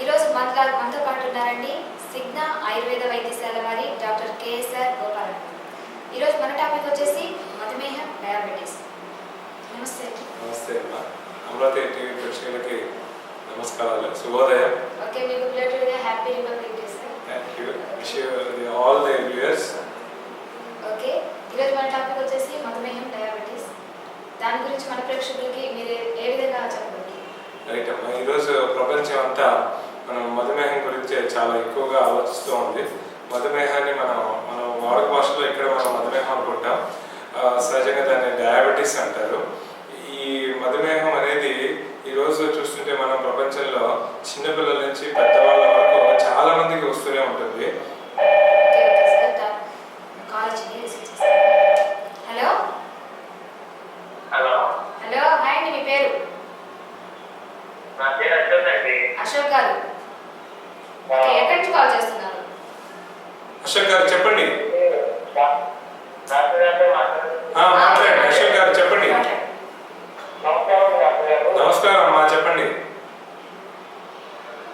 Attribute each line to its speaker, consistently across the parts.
Speaker 1: ఈరోజు మనతో పాటు ఉన్నారండి సిగ్నా ఆయుర్వేద వైద్యశాల వారి డాక్టర్ కేఎస్ఆర్ గోపాలన్. ఈరోజు మన టాపిక్ వచ్చేసి మధుమేహం, డయాబెటీస్. నమస్తే.
Speaker 2: నమస్తే అమ్మా. అమరావతి టీవీ ప్రేక్షకులకి నమస్కారాలు, శుభోదయం.
Speaker 1: ఓకే, మీకు రిలేటెడ్గా happy republic day sir.
Speaker 2: Thank you. Wish all the viewers.
Speaker 1: Okay, ఈరోజు మన టాపిక్ వచ్చేసి మధుమేహం, డయాబెటీస్. దాని గురించి మన ప్రేక్షకులకి మీరు ఏ విధంగా చెప్పండి?
Speaker 2: రైట్ అమ్మా. ఈరోజు ప్రపంచం అంతా మనం మధుమేహం గురించి చాలా ఎక్కువగా ఆలోచిస్తూ ఉంది. మధుమేహాన్ని మనం వాడుక భాషలో ఇక్కడ మనం మధుమేహం అనుకుంటాం. సహజంగా దాన్ని డయాబెటీస్ అంటారు. ఈ మధుమేహం అనేది ఈరోజు చూస్తుంటే మనం ప్రపంచంలో చిన్నపిల్లల నుంచి పెద్దవాళ్ళ వరకు చాలా మందికి వస్తూనే ఉంటుంది.
Speaker 1: హలో
Speaker 3: హలో
Speaker 1: హలో, హాయ్ అండి, మీ పేరు?
Speaker 3: నా పేరు అశోక్ అండి.
Speaker 1: అశోక్ గారు, ఓకే, ఎక్కడి నుంచి కాల్ చేస్తున్నారు?
Speaker 2: అశోక్ గారు చెప్పండి.
Speaker 3: డాక్టర్ గారితో
Speaker 2: మాట్లాడండి. అశోక్ గారు చెప్పండి.
Speaker 3: నమస్కారం డాక్టర్ గారు.
Speaker 2: నమస్కారం అమ్మా, చెప్పండి.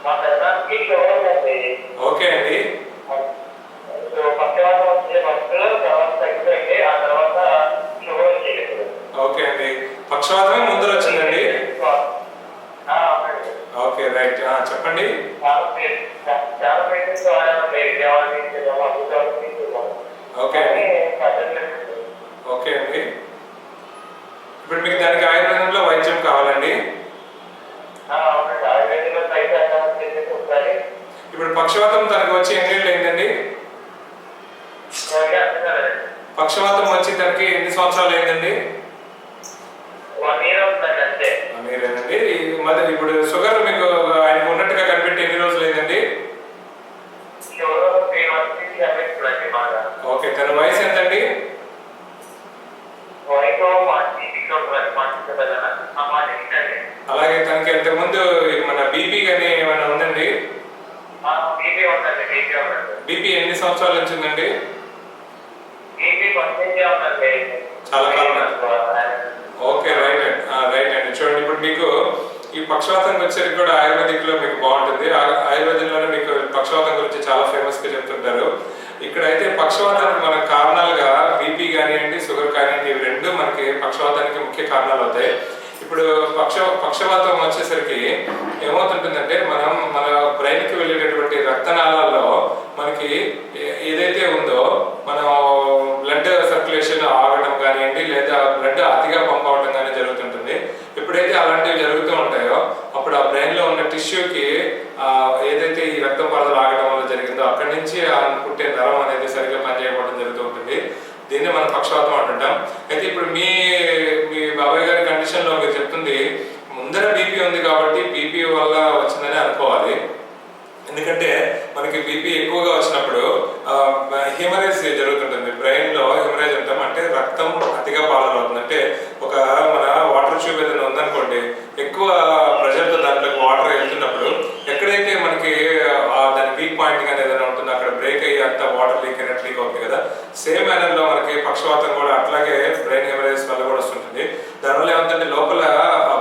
Speaker 3: మా పెద్దకి షుగర్ ఉందండి.
Speaker 2: ఓకే అండి.
Speaker 3: పక్షవాతం వచ్చే భక్తులు తర్వాత తగ్గిపోయింది, ఆ తర్వాత షుగర్ వచ్చేది.
Speaker 2: ఓకే అండి. పక్షవాతమే ముందర వచ్చిందండి. Okay, right. చెప్పండి.
Speaker 3: చాలా పేషెంట్స్ వాడాలండి.
Speaker 2: ఓకే అండి. ఓకే అండి. ఇప్పుడు మీకు దానికి ఆయుర్వేదంలో వైద్యం కావాలండి.
Speaker 3: అవునండి, ఆయుర్వేదంలో ఒకసారి.
Speaker 2: ఇప్పుడు పక్షవాతం తనకు వచ్చి ఎన్ని ఏళ్ళు అయిందండి? పక్షవాతం వచ్చి తనకి ఎన్ని సంవత్సరాలు అయిందండి?
Speaker 3: 1 year అవుతుంది అంతే.
Speaker 2: మీరేనండి. మరి ఇప్పుడు షుగర్ మీకు ఆయనకు ఉన్నట్టుగా కనిపెట్టి ఎన్ని రోజులు అయిందండి? ఓకే, తన వయసు ఎంతండి? అలాగే తనకి ఇంతకుముందు మన బీపీ కానీ ఏమైనా ఉందండి? బీపీ ఎన్ని సంవత్సరాల నుంచి ఉందండి? చాలా కాలం. ఓకే, రైట్ అండి. చూడండి, ఇప్పుడు మీకు ఈ పక్షవాతం వచ్చేసరికి కూడా ఆయుర్వేదిక్ లో మీకు బాగుంటుంది. ఆయుర్వేదంలోనే మీకు పక్షవాతం గురించి చాలా ఫేమస్ గా చెప్తుంటారు. ఇక్కడైతే పక్షవాతానికి మన కారణాలుగా బీపీ కానివ్వండి, షుగర్ కానివ్వండి, ఇవి రెండు మనకి పక్షవాతానికి ముఖ్య కారణాలు అవుతాయి. ఇప్పుడు పక్షవాతం వచ్చేసరికి ఏమవుతుంటుందంటే మన బ్రెయిన్కి వెళ్ళేటటువంటి రక్తనాళాల్లో మనకి ఏదైతే ఉందో మనం బ్లడ్ సర్క్యులేషన్ ఆగడం కానివ్వండి, లేదా బ్లడ్ అతిగా పంప్ అవడం కానీ జరుగుతుంటుంది. ఎప్పుడైతే అలాంటివి జరుగుతూ ఉంటాయో అప్పుడు ఆ బ్రెయిన్లో ఉన్న టిష్యూకి ఏదైతే ఈ రక్తం పరదలు ఆగడం వల్ల జరిగిందో అక్కడి నుంచి పుట్టే నరం అనేది సరిగ్గా పనిచేయకపోవడం జరుగుతూ ఉంటుంది. దీన్ని మనం పక్షవాతం అంటుంటాం. అయితే ఇప్పుడు మీ బాబాయ్ గారి కండిషన్లో మీరు చెప్తుంది ముందర బీపీ ఉంది కాబట్టి బీపీ వల్ల వచ్చిందని అనుకోవాలి. ఎందుకంటే మనకి బీపీ ఎక్కువగా వచ్చినప్పుడు హెమరేజ్ జరుగుతుంటుంది. బ్రెయిన్లో హెమరేజ్ అంటాం, అంటే రక్తం అతిగా పాలన అవుతుంది. అంటే ఒక మన వాటర్ ట్యూబ్ ఏదైనా ఉందనుకోండి, ఎక్కువ ప్రెషర్తో దాంట్లోకి వాటర్ వెళ్తున్నప్పుడు ఎక్కడైతే మనకి దాని వీక్ పాయింట్ కానీ ఏదైనా ఉంటుందో అక్కడ బ్రేక్ అయ్యి అంత వాటర్ లీక్ అయినట్టు లీక్ అవుతుంది కదా. సేమ్ మేనర్లో మనకి పక్షవాతం కూడా అట్లాగే బ్రెయిన్ హెమరేజ్ వల్ల కూడా వస్తుంటుంది. దానివల్ల ఏమంటే లోపల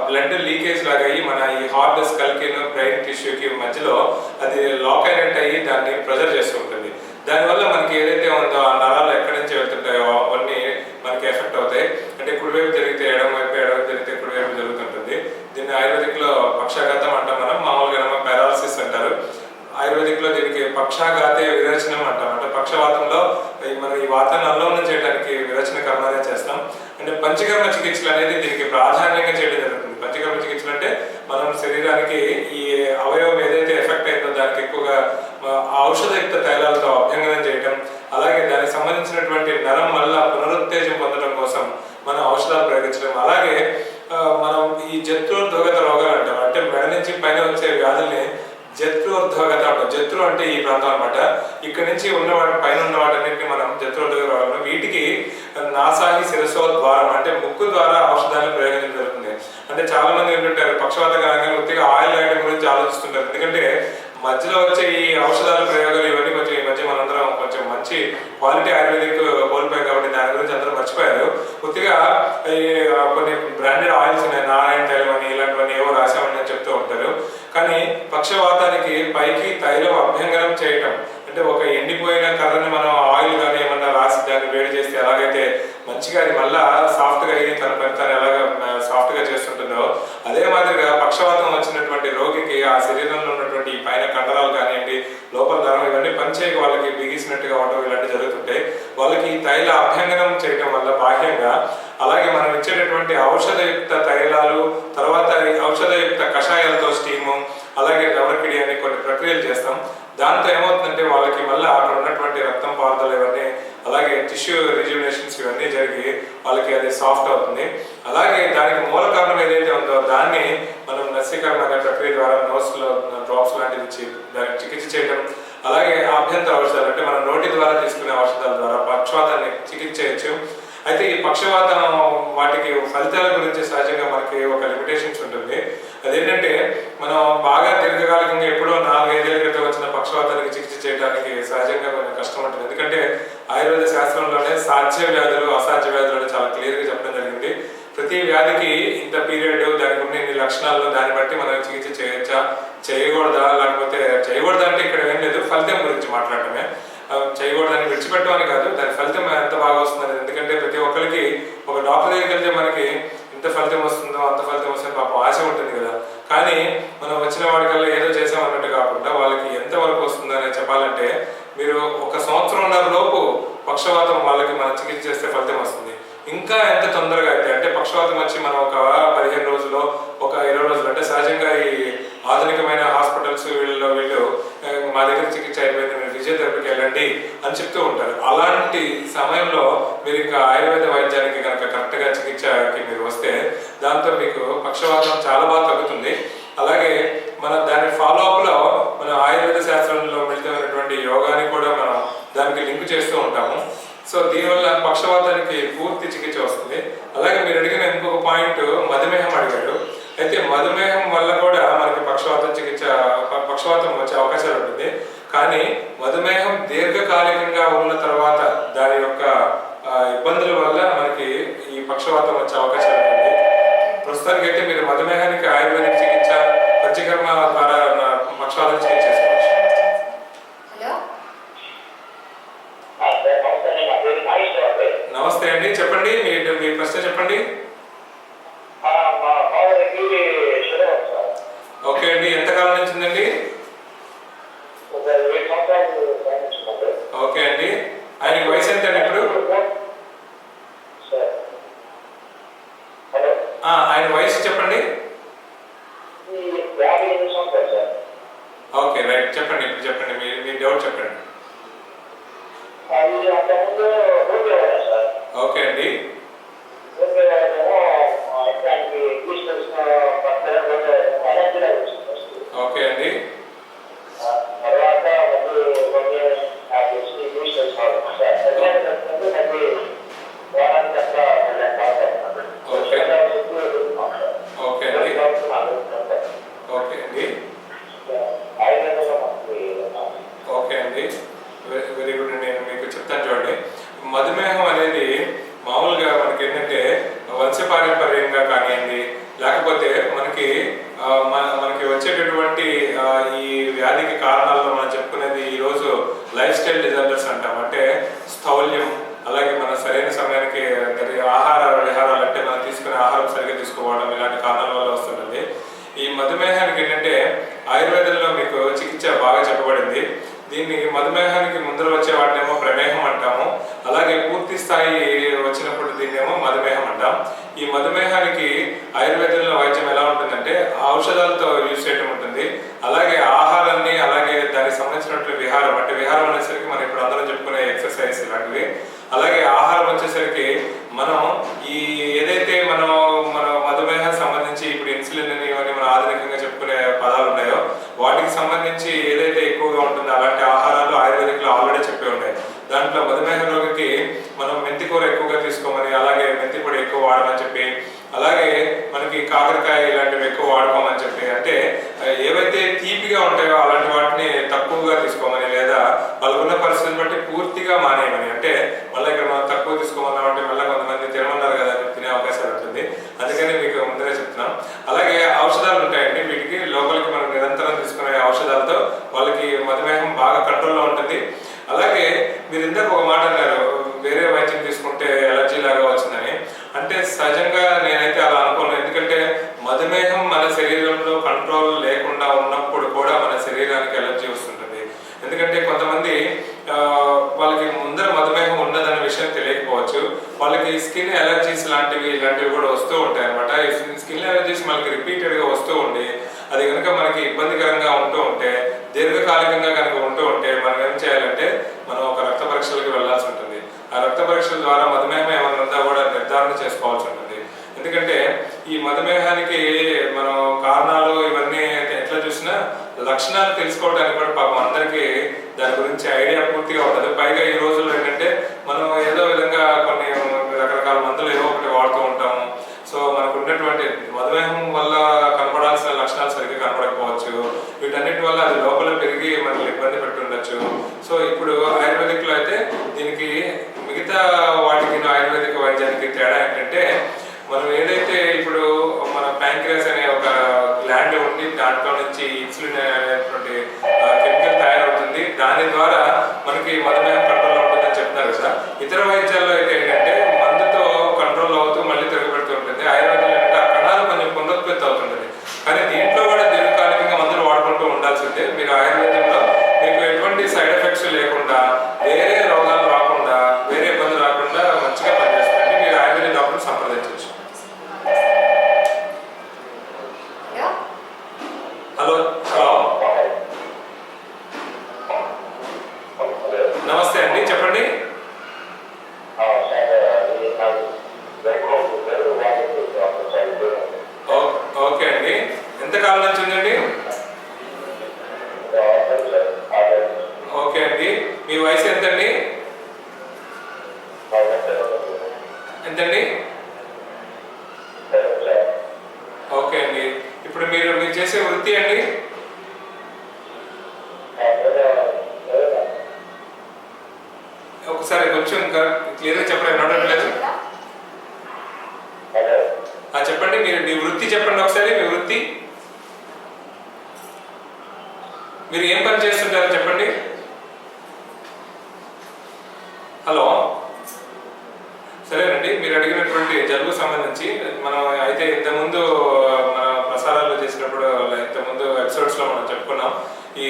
Speaker 2: బ్లడ్ లీకేజ్ లాగా అయ్యి మన ఈ హార్ట్ స్కల్కి బ్రెయిన్ టిష్యూకి మధ్యలో అది లాక్ అయినట్టు అయ్యి దాన్ని ప్రెజర్ చేస్తూ ఉంటుంది. దానివల్ల మనకి ఏదైతే ఉందో ఆ నరాలు ఎక్కడి నుంచి వెళ్తుంటాయో అవన్నీ మనకి ఎఫెక్ట్ అవుతాయి. అంటే కుడివైపు జరిగితే ఎడమవైపు, ఎడమవైపు జరిగితే కుడివైపు జరుగుతుంటుంది. దీన్ని ఆయుర్వేదిక్ లో పక్షాఘాతం అంటాం. మనం మామూలుగా పారాలసిస్ అంటారు. ఆయుర్వేదిక్ లో దీనికి పక్షాఘాతే విరచనం అంటాం. అంటే పక్షవాతంలో మనం ఈ వాతావరణంలో చేయడానికి విరచన కర్మనే చేస్తాం. అంటే పంచకర్మ చికిత్సలు అనేది దీనికి ప్రాధాన్యంగా చేయడం జరుగుతుంది. పంచకర్మ చికిత్సలు అంటే మనం శరీరానికి ఈ అవయవం ఏదైతే ఎఫెక్ట్ అయిందో దానికి ఎక్కువగా ఔషధయుక్త తైలాలతో అభ్యంగనం చేయటం, అలాగే దానికి సంబంధించినటువంటి నరం వల్ల పునరుత్తేజం పొందడం కోసం మనం ఔషధాలు ప్రయోగించడం, అలాగే మనం ఈ జత్రోద్భోగత రోగాలు అంటాం. అంటే మెడ నుంచి పైన వచ్చే వ్యాధుల్ని జత్రోద్భోగత అంటాం. జత్రు అంటే ఈ ప్రాంతం అనమాట. ఇక్కడ నుంచి ఉన్న వాటి పైన ఉన్న వాటన్నింటినీ మనం జత్రోద్భోగ రోగాలు. వీటికి నాసాహి శిరసోద్వారం అంటే ముక్కు ద్వారా ఔషధాలను ప్రయోగించడం జరుగుతుంది. అంటే చాలా మంది ఏంటంటారు పక్షవాతం కాగానే కొద్దిగా ఆయిల్ వేయడం గురించి ఆలోచిస్తుంటారు. ఎందుకంటే మధ్యలో వచ్చే ఈ ఔషధాల ప్రయోగాలు ఇవన్నీ కొంచెం ఈ మధ్య మనందరం కొంచెం మంచి క్వాలిటీ ఆయుర్వేదిక్ కోల్పోయాయి కాబట్టి దాని గురించి అందరూ మర్చిపోయారు. కొద్దిగా కొన్ని బ్రాండెడ్ ఆయిల్స్ ఉన్నాయి, నారాయణ తైలం అని ఇలాంటివన్నీ ఏవో రాసామని చెప్తూ ఉంటారు. కానీ పక్షవాతానికి పైకి తైలం అభ్యంగనం చేయటం అంటే ఒక ఎండిపోయిన కర్రని మనం ఆయిల్ కానీ ఏమన్నా రాసి దాన్ని వేడి చేస్తే ఎలాగైతే మంచిగా అది మళ్ళా సాఫ్ట్గా అయ్యి తన పని తను ఎలాగ సాఫ్ట్గా చేస్తుంటుందో అదే మాదిరిగా పక్షవాతం వచ్చినటువంటి రోగికి ఆ శరీరంలో ఉన్నటువంటి పైన కండరాలు కానివ్వండి లోపల దారం ఇవన్నీ పనిచేయక వాళ్ళకి బిగిసినట్టుగా ఉండడం ఇలాంటివి జరుగుతుంటాయి. వాళ్ళకి తైల అభ్యంగనం చేయటం వల్ల బాహ్యంగా అలాగే మనం ఇచ్చేటటువంటి ఔషధయుక్త తైలాలు తర్వాత ఔషధయుక్త కషాయాలతో స్టీము అలాగే నవరకిడి అని కొన్ని ప్రక్రియలు చేస్తాం. దాంతో ఏమవుతుందంటే వాళ్ళకి మళ్ళీ అక్కడ ఉన్నటువంటి రక్తం పారుదల ఇవన్నీ అలాగే టిష్యూ రిజ్యునేషన్స్ ఇవన్నీ జరిగి వాళ్ళకి అది సాఫ్ట్ అవుతుంది. అలాగే దానికి మూల కారణం ఏదైతే ఉందో దాన్ని మనం నస్యీకరణ అనే ప్రక్రియ ద్వారా నోస్లో డ్రాప్స్ లాంటివి ఇచ్చి దానికి చికిత్స చేయడం అలాగే ఆభ్యంతర ఔషధాలు అంటే మన నోటి ద్వారా తీసుకునే ఔషధాల ద్వారా పక్షవాతాన్ని చికిత్స చేయొచ్చు. అయితే ఈ పక్షవాతం వాటికి ఫలితాల గురించి సహజంగా మనకి ఒక లిమిటేషన్స్ ఉంటుంది. అదేంటంటే మనం బాగా దీర్ఘకాలికంగా ఎప్పుడో 4-5 ఏళ్ల క్రితం వచ్చిన పక్షవాతానికి చికిత్స చేయడానికి సహజంగా కొంచెం కష్టం ఉంటుంది. ఎందుకంటే ఆయుర్వేద శాస్త్రంలోనే సాధ్య వ్యాధులు అసాధ్య వ్యాధులు అని చాలా క్లియర్గా చెప్పడం జరిగింది. ప్రతి వ్యాధికి ఇంత పీరియడ్ దానికి ఉన్న ఇన్ని లక్షణాలను దాన్ని బట్టి మనం చికిత్స చేయొచ్చా చేయకూడదా లేకపోతే చేయకూడదా అంటే ఇక్కడ ఏం లేదు ఫలితం గురించి మాట్లాడటమే. చేయకూడదని విడిచిపెట్టమని కాదు దాని ఫలితం ఎంత బాగా వస్తుంది అనేది. ఎందుకంటే ప్రతి ఒక్కరికి ఒక డాక్టర్ దగ్గరికి వెళ్తే మనకి ఇంత ఫలితం వస్తుందో అంత ఫలితం వస్తుందో పాపం ఆశ ఉంటుంది కదా. కానీ మనం వచ్చిన వాడికల్లా ఏదో చేసామన్నట్టు కాకుండా వాళ్ళకి ఎంతవరకు వస్తుందో అనేది చెప్పాలంటే మీరు 1 సంవత్సరంన్నర లోపు పక్షవాతం వాళ్ళకి మనం చికిత్స చేస్తే ఫలితం వస్తుంది. ఇంకా ఎంత తొందరగా అయితే అంటే పక్షవాతం వచ్చి మనం ఒక 15 రోజుల్లో ఒక 20 రోజులు అంటే సహజంగా ఈ ఆధునికమైన హాస్పిటల్స్ వీళ్ళు మా దగ్గర చికిత్స అయిపోయింది మీరు ఫిజియోథెరపీకి వెళ్ళండి అని చెప్తూ ఉంటారు. అలాంటి సమయంలో మీరు ఇంకా ఆయుర్వేద వైద్యానికి కనుక కరెక్ట్గా చికిత్సకి మీరు వస్తే దాంతో మీకు పక్షవాతం చాలా బాగా తగ్గుతుంది. అలాగే మనం దాని ఫాలోఅప్లో మన ఆయుర్వేద శాస్త్రంలో మిళితమైనటువంటి యోగాని కూడా మనం దానికి లింక్ చేస్తూ ఉంటాము. సో దీనివల్ల పక్షవాతానికి పూర్తి చికిత్స వస్తుంది. అలాగే మీరు అడిగిన ఇంకొక పాయింట్ మధుమేహం అడిగారు. అయితే మధుమేహం వల్ల కూడా మనకి పక్షవాతం వచ్చే అవకాశాలు ఉంటుంది. కానీ మధుమేహం దీర్ఘకాలికంగా ఉన్న తర్వాత దాని యొక్క ఇబ్బందుల వల్ల మనకి ఈ పక్షవాతం వచ్చే అవకాశాలు ఉంటుంది. ప్రస్తుతానికి అయితే మీరు మధుమేహానికి ఆయుర్వేదిక్ చికిత్స పంచకర్మ ద్వారా పక్షవాతం చికిత్స చేసుకోవచ్చు. నమస్తే అండి, చెప్పండి మీ ప్రశ్న చెప్పండి. ఓకే అండి, ఎంతకాలం నుంచి ఉందండి? ఓకే అండి, ఆయనకి వయసు ఎంత అండి ఇప్పుడు? ఆయన వయసు చెప్పండి. ఓకే రైట్, చెప్పండి ఇప్పుడు చెప్పండి మీ డౌట్ చెప్పండి. ఓకే అండి, ఓకే అండి, ఓకే అండి, ఓకే అండి, ఓకే అండి, వెరీ గుడ్. నేను మీకు చెప్తాను చూడండి. మధుమేహం అనేది మామూలుగా మనకి ఏంటంటే వంశపారంపర్యంగా కానివ్వండి లేకపోతే మనకి వచ్చేటటువంటి ఈ వ్యాధికి కారణాల్లో మనం చెప్పుకునేది ఈరోజు లైఫ్ స్టైల్ డిజార్డర్స్ అంటాం. అంటే స్థౌల్యం, అలాగే మన సరైన సమయానికి ఆహార విహారాలు అంటే మనం తీసుకునే ఆహారం సరిగ్గా తీసుకోవడం ఇలాంటి కారణాల వల్ల వస్తుంటుంది. ఈ మధుమేహానికి ఏంటంటే ఆయుర్వేదంలో మీకు చికిత్స బాగా చెప్పబడింది. దీన్ని మధుమేహానికి ముందర వచ్చే వాటినేమో ప్రమేహం అంటాము, అలాగే పూర్తి స్థాయి వచ్చినప్పుడు దీన్నేమో మధుమేహం అంటాం. ఈ మధుమేహానికి ఆయుర్వేదంలో వైద్యం ఎలా ఉంటుందంటే ఔషధాలతో యూజ్ చేయడం ఉంటుంది. అలాగే ఆహారాన్ని అలాగే దానికి సంబంధించినటువంటి విహారం అంటే విహారం అనేసరికి మనం ఇప్పుడు అందరం చెప్పుకునే ఎక్సర్సైజ్ ఇలాంటివి. అలాగే ఆహారం వచ్చేసరికి మనం ఈ ఏదైతే మన మధుమేహానికి సంబంధించి ఇప్పుడు ఇన్సులిన్ అని ఇవన్నీ మనం ఆధునికంగా చెప్పుకునే పదాలు ఉన్నాయో వాటికి సంబంధించి ఏదైతే ఎక్కువగా ఉంటుందో అలాంటి ఆహారాలు ఆయుర్వేదిక్లో ఆల్రెడీ చెప్పి ఉన్నాయి. దాంట్లో మధుమేహ రోగికి మనం మెంతి కూర ఎక్కువగా తీసుకోమని, అలాగే మెంతి పొడి ఎక్కువ వాడమని చెప్పి, అలాగే మనకి కాకరకాయ ఇలాంటివి ఎక్కువ వాడుకోమని చెప్పి, అంటే ఏవైతే తీపిగా ఉంటాయో అలాంటి వాటిని తక్కువగా తీసుకోమని, లేదా వాళ్ళకున్న పరిస్థితిని బట్టి పూర్తిగా మానేయమని. అంటే మళ్ళీ ఇక్కడ మనం తక్కువ తీసుకోమన్నామంటే మళ్ళీ కొంతమంది తినమన్నారు కదా తినే అవకాశాలు ఉంటుంది. అందుకని మీకు ముందుగా చెప్తున్నాం. అలాగే ఔషధాలు ఉంటాయండి, వీటికి వ్యక్తికి లోపలికి మనం నిరంతరం తీసుకునే ఔషధాలతో వాళ్ళకి మధుమేహం బాగా కంట్రోల్లో ఉంటుంది. అలాగే మీరు ఇందాక ఒక మాట అన్నారు, వేరే వైద్యం తీసుకుంటే ఎలర్జీ లాగా వచ్చిందని. అంటే సహజంగా నేనైతే అలా అనుకోను. ఎందుకంటే మధుమేహం మన శరీరంలో కంట్రోల్ లేకుండా ఉన్నప్పుడు కూడా మన శరీరానికి ఎలర్జీ వస్తుంటుంది. ఎందుకంటే కొంతమంది వాళ్ళకి ముందర మధుమేహం ఉన్నదన్న విషయం తెలియకపోవచ్చు, వాళ్ళకి స్కిన్ ఎలర్జీస్ ఇలాంటివి కూడా వస్తూ ఉంటాయి అనమాట. ఈ స్కిన్ ఎలర్జీస్ మనకి రిపీటెడ్గా వస్తూ ఉండి అది కనుక మనకి ఇబ్బందికరంగా ఉంటూ ఉంటే, దీర్ఘకాలికంగా కనుక ఉంటూ ఉంటే మనం ఏం చేయాలంటే మనం ఒక రక్త పరీక్షలకు వెళ్లాల్సి ఉంటుంది. ఆ రక్త పరీక్షల ద్వారా మధుమేహం ఏమైనా ఉందా కూడా నిర్ధారణ చేసుకోవాల్సి ఉంటుంది. ఎందుకంటే ఈ మధుమేహానికి మనం కారణాలు ఇవన్నీ ఎట్లా చూసినా లక్షణాలు తెలుసుకోవడానికి కూడా పాపం అందరికీ దాని గురించి ఐడియా పూర్తిగా ఉండదు. పైగా ఈ రోజుల్లో ఏంటంటే మనం ఏదో విధంగా కొన్ని రకరకాల మందులు ఏదో ఒకటి వాడుతూ ఉంటాము. సో మనకు ఉన్నటువంటి మధుమేహం వల్ల కనపడాల్సిన లక్షణాలు సరిగ్గా కనపడకపోవచ్చు. వీటన్నిటి వల్ల అది లోపల పెరిగి మనల్ని ఇబ్బంది పెట్టుండొచ్చు. సో ఇప్పుడు ఆయుర్వేదిక్లో అయితే దీనికి మిగతా వాటికి ఆయుర్వేదిక వైద్యానికి తేడా ఏంటంటే, మనం ఏదైతే ఇప్పుడు మన ప్యాంక్రియాస్ అనే ఒక గ్లాండ్ ఉండి దాంట్లో నుంచి ఇన్సులిన్ అనేటువంటి కెమికల్ తయారవుతుంది. దాని ద్వారా మనకి మధుమేహం కంట్రోల్ ఉంటుందని చెప్తున్నారు కదా. ఇతర వైద్యాల్లో అయితే ఏంటంటే మందుతో కంట్రోల్ అవుతూ మళ్ళీ తిరగబెడుతూ ఉంటుంది. ఆయుర్వేదంలో ఏంటంటే ఆ కణాలు కొంచెం పునరుత్పత్తి అవుతుంటుంది. కానీ దీంట్లో కూడా దీర్ఘకాలికంగా మందులు వాడుకుంటూ ఉండాల్సిందే. మీరు ఆయుర్వేదంలో మీకు ఎటువంటి సైడ్ ఎఫెక్ట్స్ లేకుండా, వేరే రోగాలు రాకుండా, వేరే ఇబ్బందులు రాకుండా మంచిగా పనిచేస్తుంది. మీరు ఆయుర్వేద డాక్టర్ సంప్రదించవచ్చు. హలో హలో నమస్తే అండి, చెప్పండి. ఓకే అండి, ఎంతకాలం నుంచి ఉందండి? ఓకే అండి, మీ వయసు ఎంతండి? ఎంతండి? ఓకే అండి, ఇప్పుడు మీరు చేసే వృత్తి అండి? ఒకసారి కొంచెం క్లియర్గా చెప్పండి, నడవట్లేదు. చెప్పండి, మీరు మీ వృత్తి చెప్పండి ఒకసారి. మీ వృత్తి, మీరు ఏం పని చేస్తుంటారో చెప్పండి. హలో, సరేనండి. మీరు అడిగినటువంటి జలుబు సంబంధించి మనం అయితే ఇంతకుముందు మన ప్రసారాలు చేసినప్పుడు ఇంతకుముందు ఎపిసోడ్స్లో మనం చెప్పుకున్నాం. ఈ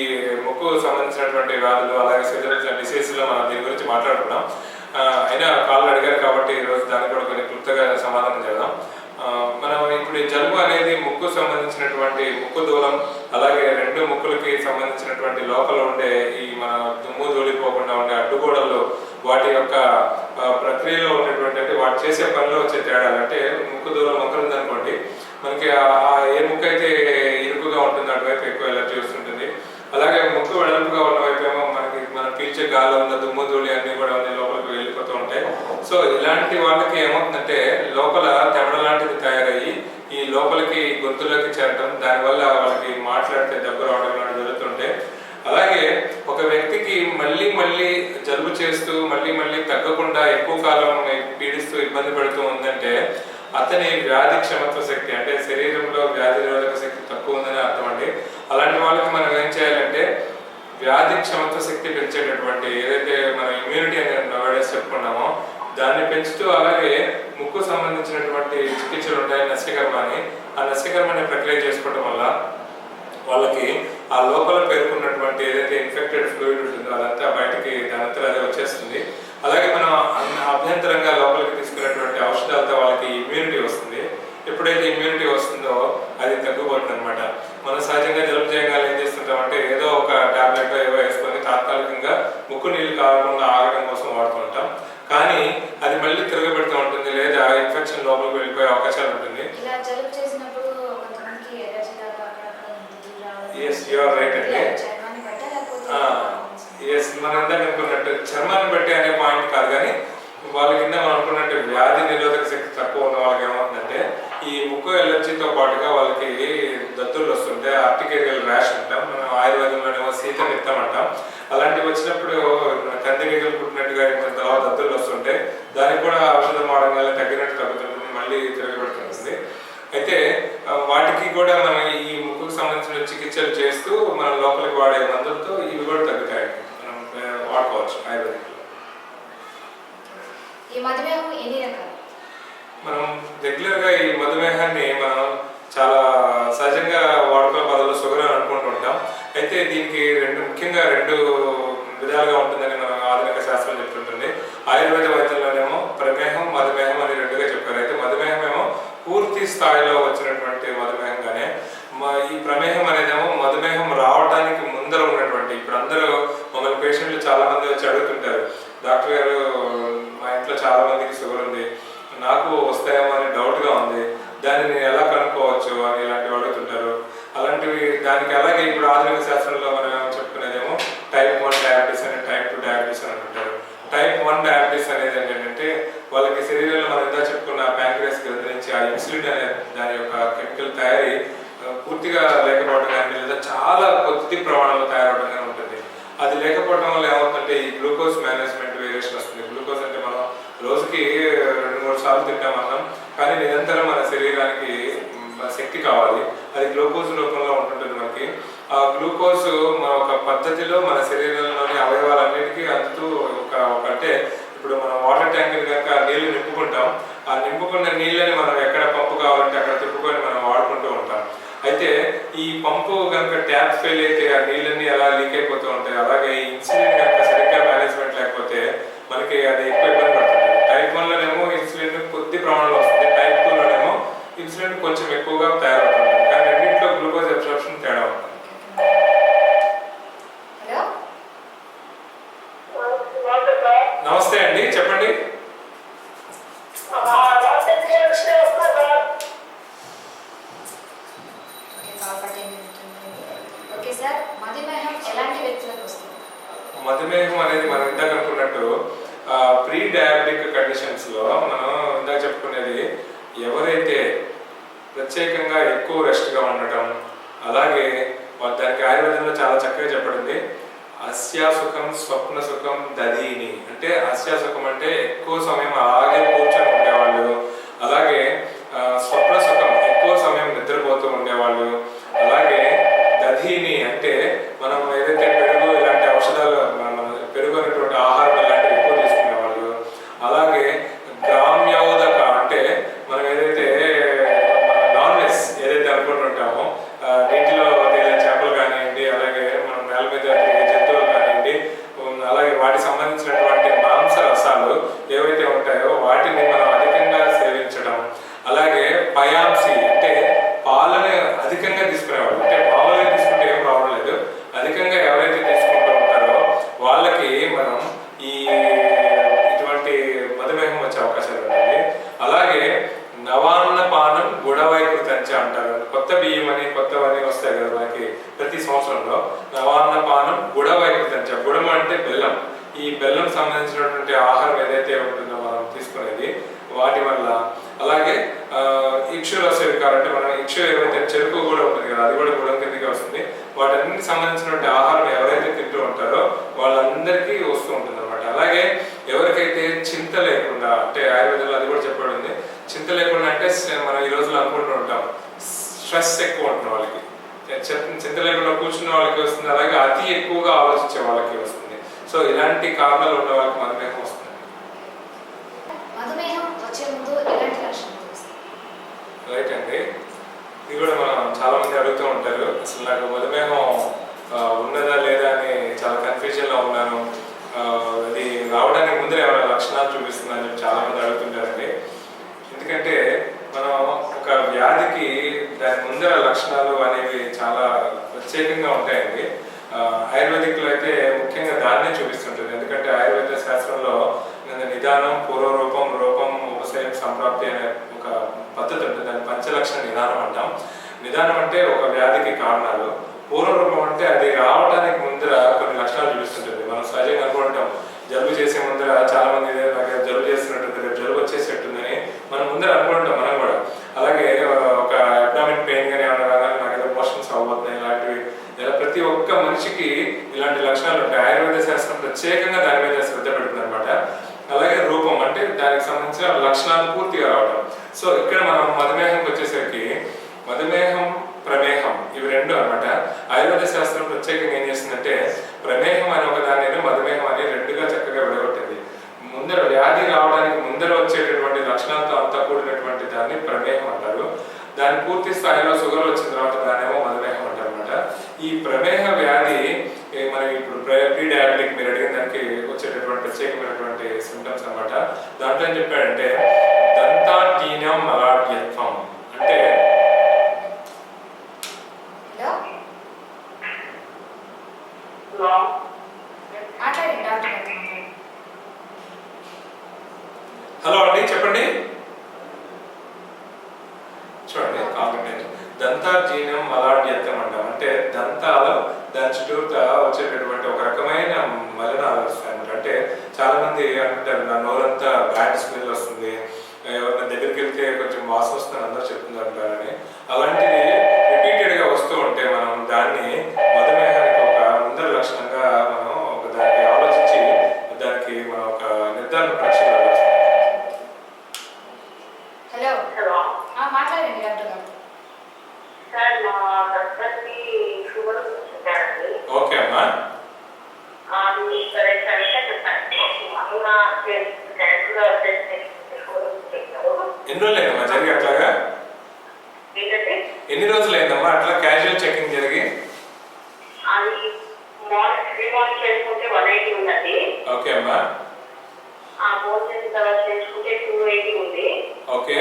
Speaker 2: ముక్కు సంబంధించినటువంటి వ్యాధులు అలాగే సిజరల్ డిసీజ్లో మనం దీని గురించి మాట్లాడుకున్నాం. అయినా కాళ్ళు అడిగారు కాబట్టి ఈరోజు దానికి కూడా కొన్ని క్లుప్తంగా సమాధానం చేద్దాం. మనం ఇప్పుడు ఈ జలుబు అనేది ముక్కు సంబంధించినటువంటి ముక్కు దూలం, అలాగే రెండు ముక్కులకి సంబంధించినటువంటి లోపల ఉండే ఈ మన దుమ్ము ధూళిపోకుండా ఉండే అడ్డుగోడలు, వాటి యొక్క ప్రక్రియలో ఉన్నటువంటి అంటే వాటి చేసే పనిలో వచ్చే తేడాలు. అంటే ముక్కు దూరం మొక్కలు ఉందనుకోండి, మనకి ఏ ముక్కు అయితే ఇరుకుగా ఉంటుంది అటువైపు ఎక్కువ ఎలర్జీ వస్తుంటుంది. అలాగే ముక్కు వెడల్పుగా ఉన్న వైపు ఏమో మనం పీల్చే గాలి ఉన్న దుమ్ము ధూళి అన్ని కూడా లోపలికి వెళ్ళిపోతూ ఉంటాయి. సో ఇలాంటి వాళ్ళకి ఏమవుతుందంటే లోపల తెమడ లాంటిది తయారయ్యి ఈ లోపలికి గొంతులోకి చేరడం, దానివల్ల వాళ్ళకి మాట్లాడితే దగ్గు రావడం లాంటివి జరుగుతుంటే, అలాగే ఒక వ్యక్తికి మళ్ళీ మళ్ళీ జలుబు చేస్తూ మళ్ళీ తగ్గకుండా ఎక్కువ కాలం పీడిస్తూ ఇబ్బంది పెడుతూ ఉందంటే అతని వ్యాధి క్షమత్వ శక్తి అంటే శరీరంలో వ్యాధి నిరోధక శక్తి తక్కువ ఉందని అర్థం అండి. అలాంటి వాళ్ళకి మనం ఏం చేయాలంటే వ్యాధి క్షమత్వ శక్తి పెంచేటటువంటి ఏదైతే మన ఇమ్యూనిటీ అని నవేడేస్ చెప్పుకున్నామో దాన్ని పెంచుతూ, అలాగే ముక్కు సంబంధించినటువంటి చికిత్సలు ఉంటాయి నస్యకర్మ అని. ఆ నస్యకర్మ అనే ప్రక్రియ చేసుకోవడం వల్ల వాళ్ళకి ఆ లోపల పేర్కొన్నటువంటి ఏదైతే ఇన్ఫెక్టెడ్ ఫ్లూయిడ్ ఉంటుందో అదంతా బయటికి దానంతా అదే వచ్చేస్తుంది. అలాగే మనం అభ్యంతరంగా లోపలికి తీసుకునేటువంటి ఔషధాలతో వాళ్ళకి ఇమ్యూనిటీ వస్తుంది. ఎప్పుడైతే ఇమ్యూనిటీ వస్తుందో అది తగ్గిపోతుంది అనమాట. మనం సహజంగా జలుబు చేయగానే ఏం చేస్తుంటామంటే ఏదో ఒక టాబ్లెట్ ఏవో వేసుకొని తాత్కాలికంగా ముక్కు నీళ్ళు కాకుండా ఆగడం కోసం వాడుతూ ఉంటాం. కానీ అది మళ్ళీ తిరగబెడుతూ ఉంటుంది, లేదా ఇన్ఫెక్షన్ లోపలికి వెళ్ళిపోయే అవకాశాలు ఉంటుంది. ఎస్, యు ఆర్ రైట్ అండి. ఎస్, మనం ఇందాక అనుకున్నట్టు చర్మాన్ని బట్టి అనే పాయింట్ కాదు, కానీ వాళ్ళ కింద మనం అనుకున్నట్టు వ్యాధి నిరోధక శక్తి తక్కువ ఉన్న వాళ్ళకి ఏమవుతుందంటే ఈ ముక్కు ఎలర్జీతో పాటుగా వాళ్ళకి దద్దుర్లు వస్తుంటే ఆర్టికేరియల్ ర్యాష్ అంటాం, మనం ఆయుర్వేదంలోనేమో శీతనిత్తం అంటాం. అలాంటివి వచ్చినప్పుడు కందిరీగలు పుట్టినట్టుగా ఇంత దద్దుర్లు వస్తుంటే దానికి కూడా ఔషధం వాడగానే తగ్గినట్టు తగ్గుతుంది, మళ్ళీ తిరగబెడుతుంది. అయితే వాటికి కూడా మనం ఈ ముక్కుకు సంబంధించి సంబంధించిన చికిత్సలు చేస్తూ మనం లోపలికి వాడే మందులతో ఇవి కూడా తగ్గుతాయి, మనం వాడుకోవచ్చు ఆయుర్వేదిక్లో.
Speaker 1: ఈ మధుమేహం ఎన్ని రకాలు?
Speaker 2: మనం రెగ్యులర్గా ఈ మధుమేహాన్ని మనం చాలా సహజంగా వాడుకల బదులు షుగర్ అని అనుకుంటూ ఉంటాం. అయితే దీనికి ముఖ్యంగా రెండు విధాలుగా ఉంటుందని మనం ఆధునిక శాస్త్రం చెప్తుంటుంది. ఆయుర్వేద వైద్యంలోనేమో ప్రమేహం మధుమేహం అని రెండుగా చెప్పారు. అయితే మధుమేహం ఏమో పూర్తి స్థాయిలో వచ్చినటువంటి మధుమేహంగానే, ఈ ప్రమేహం అనేదేమో మధుమేహం రావడానికి ముందర ఉన్నటువంటి, ఇప్పుడు అందరూ మమ్మల్ని పేషెంట్లు చాలా మంది వచ్చి అడుగుతుంటారు, డాక్టర్ గారు మా ఇంట్లో చాలా మందికి షుగర్ ఉంది, నాకు వస్తాయేమో అని డౌట్గా ఉంది, దాన్ని నేను ఎలా కనుక్కోవచ్చు అని ఇలాంటివి అడుగుతుంటారు. అలాంటివి దానికి అలాగే ఇప్పుడు ఆధునిక శాస్త్రంలో మనం చెప్పుకునేదేమో టైప్ 1 డయాబెటీస్ అని, టైప్ 2 డయాబెటీస్ అని అంటుంటారు. టైప్ 1 డయాబెటీస్ అనేది ఏంటంటే వాళ్ళకి శరీరంలో మనం ఇందా చెప్పుకున్న ప్యాంక్రియాస్ గ్రంథి నుంచి ఆ ఇన్సులిన్ అనే దాని యొక్క కెమికల్ తయారీ పూర్తిగా లేకపోవడం కానీ, లేదా చాలా కొద్ది ప్రమాణంలో తయారవడం కానీ ఉంటుంది. అది లేకపోవడం వల్ల ఏమవుతుందంటే ఈ గ్లూకోజ్ మేనేజ్మెంట్ వేరియేషన్ వస్తుంది. గ్లూకోజ్ అంటే మనం రోజుకి 2-3 సార్లు తింటామన్నాం, కానీ నిరంతరం మన శరీరానికి శక్తి కావాలి, అది గ్లూకోజ్ రూపంలో ఉంటుంటుంది మనకి. ఆ గ్లూకోజ్ మన ఒక పద్ధతిలో మన శరీరంలోని అవయవాలన్నిటికీ అందుతూ అంటే ఇప్పుడు మనం వాటర్ ట్యాంకులు కనుక నీళ్లు నింపుకుంటాం, ఆ నింపుకున్న నీళ్ళని మనం ఎక్కడ పంపు కావాలంటే అక్కడ తిప్పుకొని మనం వాడుకుంటూ ఉంటాం. అయితే ఈ పంపు కనుక ట్యాప్ ఫెయిల్ అయితే ఆ నీళ్ళన్నీ అలా లీక్ అయిపోతూ ఉంటాయి. అలాగే ఈ ఇన్సులిన్ కనుక సరిగ్గా మేనేజ్మెంట్ లేకపోతే మనకి అది ఎక్కువ ఇబ్బంది పడుతుంది. టైప్ 1లోనేమో ఇన్సులిన్ కొద్ది ప్రమాణంలో వస్తుంది, టైప్ 2లోనేమో ఇన్సులిన్ కొంచెం ఎక్కువగా తయారవుతుంది. కానీ రెండింటిలో గ్లూకోజ్ అబ్సార్ప్షన్ తేడా ఉంటుంది. నమస్తే అండి, చెప్పండి.
Speaker 1: ఓకే సార్, మధుమేహం ఎలాంటి వ్యక్తులకు వస్తుంది?
Speaker 2: మధుమేహం అనేది మనం ఇందాక అనుకున్నట్టు ప్రీ డయాబెటిక్ కండిషన్స్లో మనం ఇందాక చెప్పుకునేది ఎవరైతే ప్రత్యేకంగా ఎక్కువ రెస్ట్గా ఉండటం, అలాగే దానికి ఆయుర్వేదంలో చాలా చక్కగా చెప్పబడింది, అస్యాసుఖం స్వప్న సుఖం దధీని అంటే అస్యాసుఖం అంటే ఎక్కువ సమయం అలాగే కూర్చొని ఉండేవాళ్ళు, అలాగే స్వప్న సుఖం ఎక్కువ సమయం నిద్రపోతూ ఉండేవాళ్ళు, అలాగే దధీని అంటే మనం ఏదైతే పెరుగు ఇలాంటి ఔషధాలు పెరుగు అనేటువంటి ఆహారం ఇలాంటివి ఎక్కువ తీసుకునేవాళ్ళు, అలాగే గ్రామ్యోదక అంటే మనం ఏదైతే నాన్ వెజ్ ఏదైతే అనుకుంటుంటామో నీటిలో తేలే చేపలు కానివ్వండి, అలాగే మనం నేల మీద తిరిగే జంతువులు కానివ్వండి, అలాగే వాటికి సంబంధించినటువంటి మాంస రసాలు ఏవైతే ఉంటాయో వాటిని మనం అధికంగా సేవించడం, అలాగే పయాంసి అంటే పాలని అధికంగా తీసుకునేవాళ్ళు, అంటే మామూలుగా తీసుకుంటే ఏం ప్రాబ్లం లేదు, అధికంగా ఎవరైతే తీసుకుంటూ ఉంటారో వాళ్ళకి మనం ఇటువంటి మధుమేహం వచ్చే అవకాశాలు ఉంటుంది. అలాగే నవాన్న పానం గుడవైకృతంచ అంటారు. కొత్త బియ్యం అని కొత్తవన్నీ వస్తాయి కదా మనకి ప్రతి సంవత్సరంలో. నవాన్న పానం గుడవైకృతంచ, గుడం అంటే బెల్లం, ఈ బెల్లం సంబంధించినటువంటి ఆహారం ఏదైతే ఉంటుందో మనం తీసుకునేది వాటి వల్ల, అలాగే ఇక్షురస వికారం మనం ఇక్షు ఏవైతే చెరుకు కూడా ఉంటుంది కదా అది కూడా గుడం కిందకి వస్తుంది. వాటన్నిటికి సంబంధించినటువంటి ఆహారం ఎవరైతే తింటూ ఉంటారో వాళ్ళందరికీ వస్తూ ఉంటుంది అనమాట. అలాగే ఎవరికైతే చింత లేకుండా, అంటే ఆయుర్వేదంలో అది కూడా చెప్పబడింది, చింత లేకుండా అంటే మనం ఈ రోజులో అనుకుంటూ ఉంటాం స్ట్రెస్ ఎక్కువ ఉంటుంది వాళ్ళకి, చింత లేకుండా కూర్చున్న వాళ్ళకి వస్తుంది, అలాగే అతి ఎక్కువగా ఆలోచించే వాళ్ళకి వస్తుంది. సో ఇలాంటి కారణాలు ఉన్న వాళ్ళకి మధుమేహం వస్తుంది.
Speaker 1: మధుమేహం వచ్చే ముందు ఎలాంటి లక్షణాలు వస్తాయి?
Speaker 2: రైట్ అండి, ఇది కూడా మనం చాలా మంది అడుగుతూ ఉంటారు, అసలు నాకు మధుమేహం ఉన్నదా లేదా అని చాలా కన్ఫ్యూజన్లో ఉన్నాను, అది రావడానికి ముందర ఏమైనా లక్షణాలు చూపిస్తుందని చెప్పి చాలా మంది అడుగుతుంటారండి. ఎందుకంటే మనం ఒక వ్యాధికి దాని ముందర లక్షణాలు అనేవి చాలా ప్రత్యేకంగా ఉంటాయండి. ఆయుర్వేదిక్లో అయితే ముఖ్యంగా దాన్నే చూపిస్తుంటుంది. ఎందుకంటే ఆయుర్వేద శాస్త్రంలో నిదానం, పూర్వరూపం, రూపం, ఉపశయం, సంప్రాప్తి అనే ఒక పద్ధతి ఉంటుంది. దాన్ని పంచలక్షణ నిదానం అంటాం. నిదానం అంటే ఒక వ్యాధికి కారణాలు, పూర్వరూపం అంటే అది రావడానికి ముందర కొన్ని లక్షణాలు చూపిస్తుంటుంది. మనం సహజంగా అనుకుంటాం జలుబు చేసే ముందర చాలా మంది నాకు జలుబు చేస్తున్నట్టుంది, రేపు జలుబు వచ్చేసేట్టుందని మనం ముందర అనుకుంటాం మనం కూడా. అలాగే ఒక అబ్డామిన్ పెయిన్ కానీ ఏమన్నా రాగానే నాకు ఏదో మోషన్స్ అవ్వబోతున్నాయి ఇలాంటివి, ఇలా ప్రతి ఒక్క మనిషికి ఇలాంటి లక్షణాలు ఉంటాయి. ఆయుర్వేద శాస్త్రం ప్రత్యేకంగా దాని మీద శ్రద్ధ పెడుతుంది అనమాట. అలాగే రూపం అంటే దానికి సంబంధించిన లక్షణాలు పూర్తిగా రావడం. సో ఇక్కడ మనం మధుమేహంకి వచ్చేసరికి మధుమేహం, ప్రమేహం ఇవి రెండు అనమాట. ఆయుర్వేద శాస్త్రం ప్రత్యేకంగా ఏం చేస్తుందంటే ప్రమేహం అనే ఒక దానిని మధుమేహం అని రెండుగా చక్కగా విడగొట్టింది. ముందర వ్యాధి రావడానికి ముందర వచ్చేటటువంటి లక్షణాలతో అంతా కూడినటువంటి దాన్ని ప్రమేహం అంటారు. దాని పూర్తి స్థాయిలో షుగర్ వచ్చిన తర్వాత దానేమో మధుమేహం అంటారు అనమాట. ఈ ప్రమేహ వ్యాధి మనం ఇప్పుడు ప్రీ డయాబెటిక్ మీరు అడిగిన దానికి వచ్చేటటువంటి ప్రత్యేకమైనటువంటి సింటమ్స్ అనమాట. దాంట్లో ఏం చెప్పాడంటే దంతాటీనం మలాఢ్యత్వం అంటే హలో అండి చెప్పండి. చూడండి దంతార్జీనం మలాఢ్యత్వం అంటాం. అంటే దంతాలు దాని చుట్టూతా వచ్చేటటువంటి ఒక రకమైన మలినాలు వస్తాయి అన్నమాట. అంటే చాలా మంది అంటారు నా నోరంతా బ్యాడ్ స్మెల్ వస్తుంది, ఎవరైనా దగ్గరికి వెళ్తే కొంచెం వాసన వస్తుంది అందరూ చెప్తుంటారని. అలాంటిది రిపీటెడ్ గా వస్తూ ఉంటే మనం దాన్ని మధుమేహానికి ఒక ముందర లక్షణంగా మనం ఒక దానికి ఆలోచించి దానికి మనం ఒక నిర్ధారణ పరీక్ష
Speaker 1: మాట్లాడండి డాక్టర్ గారు.
Speaker 4: సార్ మా హస్బెండ్కి షుగర్ వచ్చారండి.
Speaker 2: ఓకే అమ్మా. ఎన్ని రోజులైందమ్మా జరిగి అట్లాగా? ఎన్ని రోజులైందమ్మా అట్లా క్యాజువల్ చెకింగ్ జరిగి?
Speaker 4: అది మార్నింగ్ చేసుకుంటే 180 ఉందండి.
Speaker 2: ఓకే అమ్మా.
Speaker 4: ఆ భోజనం తర్వాత చేసుకుంటే 280 ఉంది.
Speaker 2: ఓకే.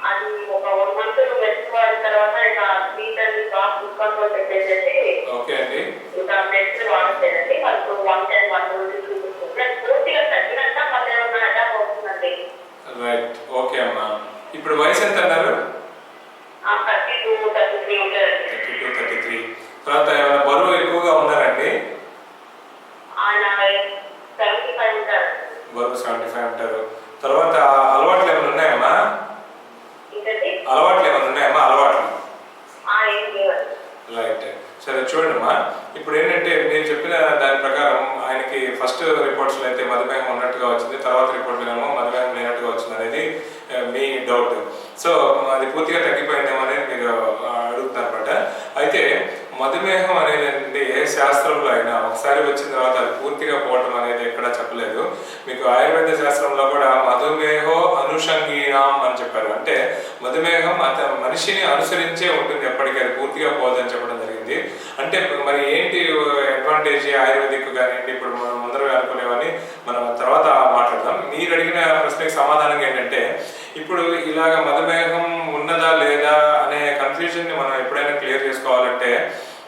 Speaker 4: అది ఒక 1 month మెచ్చుకోవాలి తర్వాత ఇంకా స్వీట్ బాగా ఫుడ్ కంట్రోల్ పెట్టేసేసి
Speaker 2: ఓకే అండి
Speaker 4: ఇంకా మెడిసిన్ వాడలేదండి. వాళ్ళకు 110 120 చూపిస్తుంది. పూర్తిగా తగ్గినంత మళ్ళీ ఏమన్నా అటాక్ అవుతుందండి.
Speaker 2: రైట్. ఓకే అమ్మా. ఇప్పుడు వయసు ఎంత అన్నారు?
Speaker 4: 32 33 ఉంటారండి.
Speaker 2: 32 33. తర్వాత ఏమైనా బరువు ఎక్కువగా ఉన్నారండి?
Speaker 4: ఆయన 75 ఉంటారు.
Speaker 2: బరువు 75 ఉంటారు. తర్వాత అలవాట్లు ఏమైనా ఉన్నాయమ్మా? అలవాట్లు రైట్. సరే చూడండిమ్మా, ఇప్పుడు ఏంటంటే నేను చెప్పిన దాని ప్రకారం ఆయనకి ఫస్ట్ రిపోర్ట్స్లో అయితే మధుమేహం ఉన్నట్టుగా వచ్చింది, తర్వాత రిపోర్ట్లేమో మధుమేహం లేనట్టుగా వచ్చింది అనేది మీ డౌట్. సో అది పూర్తిగా తగ్గిపోయిందేమో అనేది మీరు అడుగుతున్నారు అనమాట. అయితే మధుమేహం అనేది ఏ శాస్త్రంలో అయినా ఒకసారి వచ్చిన తర్వాత అది పూర్తిగా పోవటం అనేది ఎక్కడా చెప్పలేదు. మీకు ఆయుర్వేద శాస్త్రంలో కూడా మధుమేహో అనుషంగీనాం అని చెప్పారు. అంటే మధుమేహం మనిషిని అనుసరించే ఉంటుంది, ఎప్పటికీ అది పూర్తిగా పోదని చెప్పడం జరిగింది. అంటే మరి ఏంటి అడ్వాంటేజ్ ఆయుర్వేదిక్ కానివ్వండి, ఇప్పుడు మనం అందరూ అనుకునేవని మనం తర్వాత మాట్లాడదాం. మీరు అడిగిన ప్రశ్నకి సమాధానంగా ఏంటంటే ఇప్పుడు ఇలాగ మధుమేహం ఉన్నదా లేదా అనే కన్ఫ్యూజన్ని మనం ఎప్పుడైనా క్లియర్ చేసుకోవాలంటే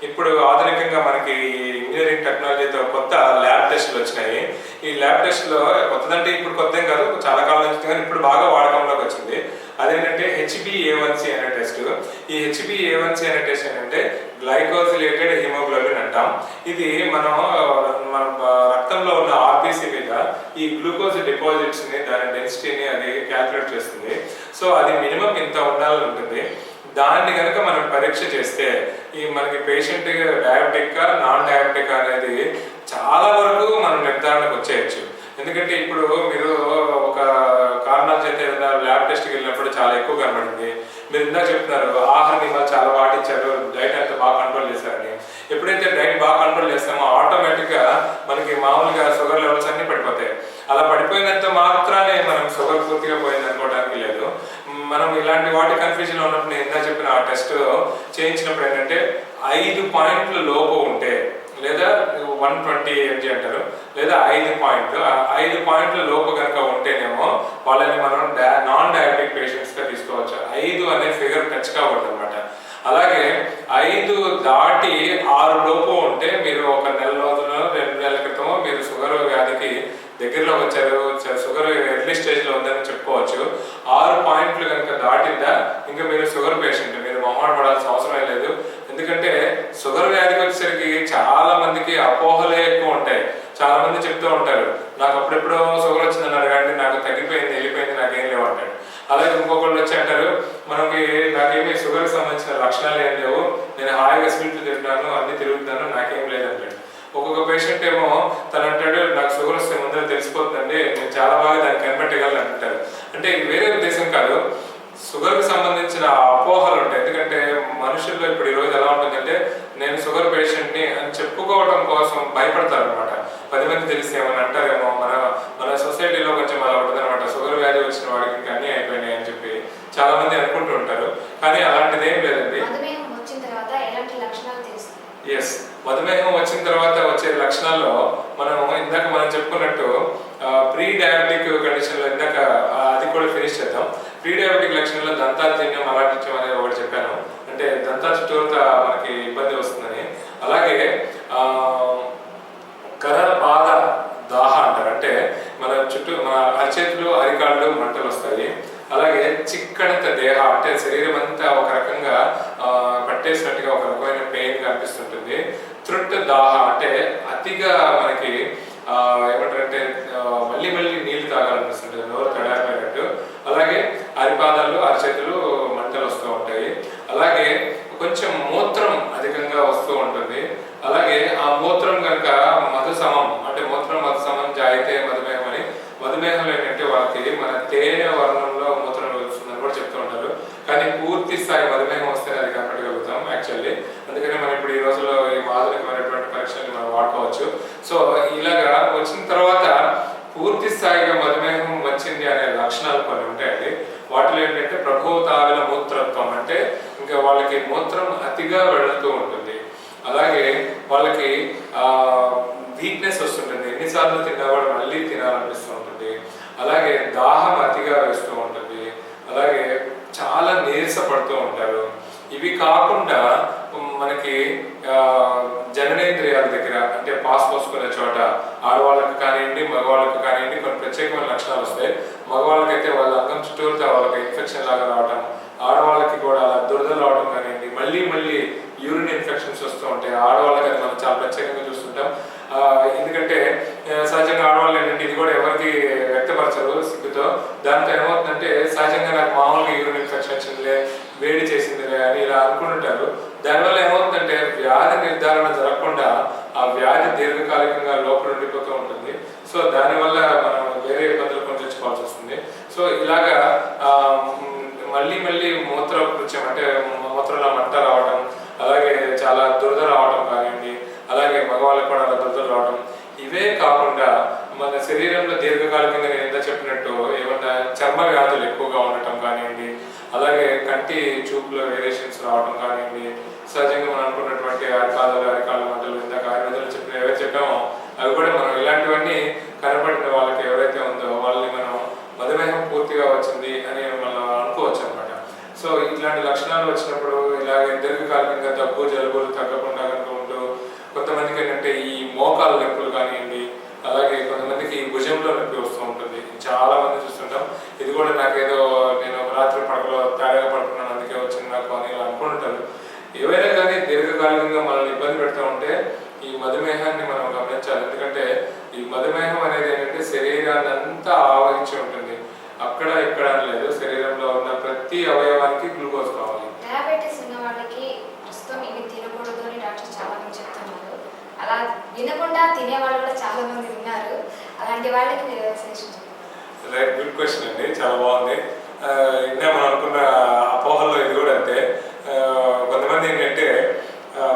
Speaker 2: ఇప్పుడు ఆధునికంగా మనకి ఇంజనీరింగ్ టెక్నాలజీతో కొత్త ల్యాబ్ టెస్టులు వచ్చినాయి. ఈ ల్యాబ్ టెస్ట్లో కొత్తదంటే ఇప్పుడు కొత్త ఏం కాదు, చాలా కాలం నుంచి, కానీ ఇప్పుడు బాగా వాడకంలోకి వచ్చింది. అదేంటంటే HbA1c అనే టెస్ట్. ఈ HbA1c అనే టెస్ట్ ఏంటంటే గ్లైకోసిలేటెడ్ హిమోగ్లోబిన్ అంటాం. ఇది మన రక్తంలో ఉన్న RBC మీద ఈ గ్లూకోజ్ డిపాజిట్స్ని దాని డెన్సిటీని అది క్యాల్కులేట్ చేస్తుంది. సో అది మినిమం ఇంత ఉండాలని ఉంటుంది. దాన్ని కనుక మనం పరీక్ష చేస్తే ఈ మనకి పేషెంట్ డయాబెటిక్ నాన్ డయాబెటిక్ అనేది చాలా వరకు మనం నిర్ధారణకు వచ్చేయచ్చు. ఎందుకంటే ఇప్పుడు మీరు ఒక కారణాల చేత ఏదైనా ల్యాబ్ టెస్ట్కి వెళ్ళినప్పుడు చాలా ఎక్కువ కనబడింది. మీరు ఇందాక చెప్తున్నారు ఆహార నియమాలు చాలా పాటించారు, డైట్ అంతా బాగా కంట్రోల్ చేశారని. ఎప్పుడైతే డైట్ బాగా కంట్రోల్ చేస్తామో ఆటోమేటిక్గా మనకి మామూలుగా షుగర్ లెవెల్స్ అన్నీ పడిపోతాయి. అలా పడిపోయినంత మాత్రానే మనం షుగర్ పూర్తిగా పోయింది అనుకోవడానికి లేదు. మనం ఇలాంటి వాటి కన్ఫ్యూజన్ ఉన్నప్పుడు నేను ఇందా చెప్పిన ఆ టెస్ట్ చేయించినప్పుడు ఏంటంటే 5 పాయింట్ల లోపు ఉంటే లేదా 120 mg అంటారు, లేదా 5 పాయింట్ల లోపు కనుక ఉంటేనేమో వాళ్ళని మనం నాన్ డయాబెటిక్ పేషెంట్స్గా తీసుకోవచ్చు. 5 అనే ఫిగర్ టచ్ కావద్దు అనమాట. అలాగే 5 దాటి 6 లోపు ఉంటే మీరు ఒక నెల రోజులు 2 నెలల క్రితం మీరు షుగర్ వ్యాధికి దగ్గరలో వచ్చారు, షుగర్ ఎర్లీ స్టేజ్లో ఉందని చెప్పుకోవచ్చు. 6 పాయింట్లు కనుక దాటిందా ఇంకా మీరు షుగర్ పేషెంట్, మీరు మొహమాట పడాల్సిన అవసరం లేదు. ఎందుకంటే షుగర్ వ్యాధికి వచ్చేసరికి చాలా మందికి అపోహలే ఎక్కువ ఉంటాయి. చాలా మంది చెప్తూ ఉంటారు నాకు అప్పుడెప్పుడో షుగర్ వచ్చిందన్నారు కానీ నాకు తగ్గిపోయింది, వెళ్ళిపోయింది, నాకేం లేవు అంటాడు. అలాగే ఇంకొకళ్ళు వచ్చి అంటారు నాకేమీ షుగర్కి సంబంధించిన లక్షణాలు ఏం లేవు, నేను హాయిగా స్వీట్లు తింటాను, అన్ని తిరుగుతున్నాను, నాకేం లేదంటాడు. ఒక్కొక్క పేషెంట్ ఏమో తను అంటాడు నాకు షుగర్ వస్తే ముందర తెలిసిపోతుందండి, నేను చాలా బాగా దాన్ని కనిపెట్టగలను అంటారు. అంటే ఇది వేరే ఉద్దేశం కాదు. షుగర్కి సంబంధించిన అపోహలు ఉంటాయి. ఎందుకంటే మనుషుల్లో ఇప్పుడు ఈరోజు ఎలా ఉంటుందంటే నేను షుగర్ పేషెంట్ని అని చెప్పుకోవడం కోసం భయపడతారు అనమాట. 10 మంది తెలిసి ఏమని అంటారేమో, మన సొసైటీలో కొంచెం అలా ఉంటుంది అనమాట. షుగర్ వ్యాధి వచ్చిన వాడికి ఇంకా అన్నీ అయిపోయినాయి అని చెప్పి చాలా మంది అనుకుంటూ ఉంటారు. కానీ అలాంటిది ఏం లేదండి.
Speaker 1: మధుమేహం వచ్చిన తర్వాత ఎలాంటి లక్షణాలు తెలుస్తాయి?
Speaker 2: ఎస్, మధుమేహం వచ్చిన తర్వాత వచ్చే లక్షణాల్లో ఇందాక మనం చెప్పుకున్నట్టు ప్రీ డయాబెటిక్ కండిషన్లో ఇందాక అది కూడా ఫినిష్ చేద్దాం. ప్రీ డయాబెటిక్ లక్షణంలో దంతార్జన్యం అలాంటిత్యం అనేది ఒకటి చెప్పాను, అంటే దంతా చుట్టూత మనకి ఇబ్బంది వస్తుందని. అలాగే కర పాద దాహ అంటారు, అంటే మన చుట్టూ మన అరచేతులు అరికాళ్ళు మంటలు వస్తాయి. అలాగే చిక్కడంత దేహ, అంటే శరీరం అంతా ఒక రకంగా పట్టేసినట్టుగా ఒక రకమైన పెయిన్ కనిపిస్తుంటుంది. త్రుట్ దాహ అంటే అతిగా మనకి ఏమంటారంటే మళ్ళీ నీళ్లు తాగాలనిపిస్తుంటుంది, నోరు తడారిపోయినట్టు. అలాగే అరిపాదాలు అరచేతులు మంటలు వస్తూ ఉంటాయి. అలాగే కొంచెం మూత్రం అధికంగా వస్తూ ఉంటుంది. అలాగే ఆ మూత్రం కనుక మధుసమం, అంటే మూత్రం మధుసమం జాయితే మధుమేహం అని. మధుమేహంలో ఏంటంటే వాళ్ళకి మన తేనె వర్ణంలో మూత్రం వస్తుందని కూడా చెప్తూ ఉంటారు. కానీ పూర్తి స్థాయి మధుమేహం వస్తే అది కనపడగలుగుతాం యాక్చువల్లీ. అందుకని మనం ఇప్పుడు ఈ రోజుల్లో ఈ ఆధునికమైనటువంటి పరీక్షల్ని మనం వాడుకోవచ్చు. సో ఇలాగా వచ్చిన తర్వాత పూర్తి స్థాయిగా మధుమేహం వచ్చింది అనే లక్షణాలు కొన్ని ఉంటాయండి. వాటిలో ఏంటంటే ప్రభూతావిల మూత్రత్వం, అంటే ఇంకా వాళ్ళకి మూత్రం అతిగా వెళుతూ ఉంటుంది. అలాగే వాళ్ళకి వీక్నెస్ వస్తుంటుంది, ఎన్నిసార్లు తిన్నవాడు మళ్ళీ తినాలనిపిస్తూ ఉంటుంది. అలాగే దాహం అతిగా వేస్తూ ఉంటుంది. అలాగే చాలా నీరసపడుతూ ఉంటారు. ఇవి కాకుండా మనకి జననేంద్రియాల దగ్గర, అంటే పాస్ పోసుకునే చోట ఆడవాళ్ళకి కానివ్వండి మగవాళ్ళకి కానివ్వండి కొన్ని ప్రత్యేకమైన లక్షణాలు వస్తాయి. మగవాళ్ళకైతే వాళ్ళ అంగం చుట్టూరుతో వాళ్ళకి ఇన్ఫెక్షన్ లాగా రావడం, ఆడవాళ్ళకి కూడా అలా దురదలు రావడం కానివ్వండి, మళ్ళీ యూరిన్ ఇన్ఫెక్షన్స్ వస్తూ ఉంటాయి. ఆడవాళ్ళకి అది మనం చాలా ప్రత్యేకంగా చూస్తుంటాం. ఎందుకంటే సహజంగా ఆడవాళ్ళు ఏంటంటే ఇది కూడా ఎవరికి వ్యక్తపరచరు సిగ్గుతో. దాంతో ఏమవుతుందంటే సహజంగా నాకు మామూలుగా యూరిన్ ఇన్ఫెక్షన్ వచ్చిందిలే, వేడి చేసిందిలే అని ఇలా అనుకుంటుంటారు. దానివల్ల ఏమవుతుందంటే వ్యాధి నిర్ధారణ జరగకుండా ఆ వ్యాధి దీర్ఘకాలికంగా లోపల ఉండిపోతూ ఉంటుంది. సో దానివల్ల మనం వేరే ఇబ్బందులు కొని తెచ్చుకోవాల్సి వస్తుంది. సో ఇలాగా మళ్ళీ మూత్రకృత్యం, అంటే మూత్రంలో మంట రావడం, అలాగే చాలా దురద రావడం కానివ్వండి, అలాగే మగవాళ్ళకి కూడా అలా దురదలు రావడం. ఇవే కాకుండా మన శరీరంలో దీర్ఘకాలికంగా నేను ఎంత చెప్పినట్టు ఏమన్నా చర్మ వ్యాధులు ఎక్కువగా ఉండటం కానివ్వండి, అలాగే కంటి చూపులో వేరియేషన్స్ రావడం కానివ్వండి, సహజంగా మనం అనుకున్నటువంటి అరికాళ్ళ మంటలు ఇందాక ఆయుర్వేదాలు చెప్పిన ఎవరైతే చెప్పామో అవి కూడా మనం ఇలాంటివన్నీ కనపడిన వాళ్ళకి ఎవరైతే ఉందో వాళ్ళని మనం మధుమేహం పూర్తిగా వచ్చింది అని మనం అనుకోవచ్చు అనమాట. సో ఇట్లాంటి లక్షణాలు వచ్చినప్పుడు ఇలాగే దీర్ఘకాలికంగా దగ్గు జలుబులు తగ్గకుండా కనుక ఉంటూ, కొంతమందికి ఏంటంటే ఈ మోకాలు నొప్పులు కానివ్వండి, అలాగే కొంతమందికి భుజంలో నొప్పి వస్తూ ఉంటుంది. చాలా మంది చూస్తుంటాం. ఇది కూడా నాకేదో నేను రాత్రి పడకలో తేడాగా పడుతున్నాను అందుకే వచ్చింది నాకు అని అనుకుంటుంటారు. ఏవైనా కానీ దీర్ఘకాలికంగా మనల్ని ఇబ్బంది పెడుతూ ఉంటే ఈ మధుమేహాన్ని మనం గమనించాలి. ఎందుకంటే ఈ మధుమేహం అనేది ఏంటంటే శరీరాన్ని అంతా ఆవహించి ఉంటుంది. అక్కడ ఇక్కడ లేదు, శరీరంలో ఉన్న ప్రతి అవయవానికి గ్లూకోజ్ కావాలి.
Speaker 1: డయాబెటీస్ ఉన్న వాళ్ళకి ప్రస్తుతం ఇవి తినకూడదు అని డాక్టర్ చాలా మంది చెప్తున్నారు. అలా వినకుండా తినేవాళ్ళు కూడా చాలా మంది ఉన్నారు. అలాంటి వాళ్ళకి మీరు సజెషన్
Speaker 2: రైట్, గుడ్ క్వశ్చన్ అండి, చాలా బాగుంది. ఇంకా మనం అనుకున్న అపోహల్లో ఇది కూడా అంతే. కొంతమంది ఏంటంటే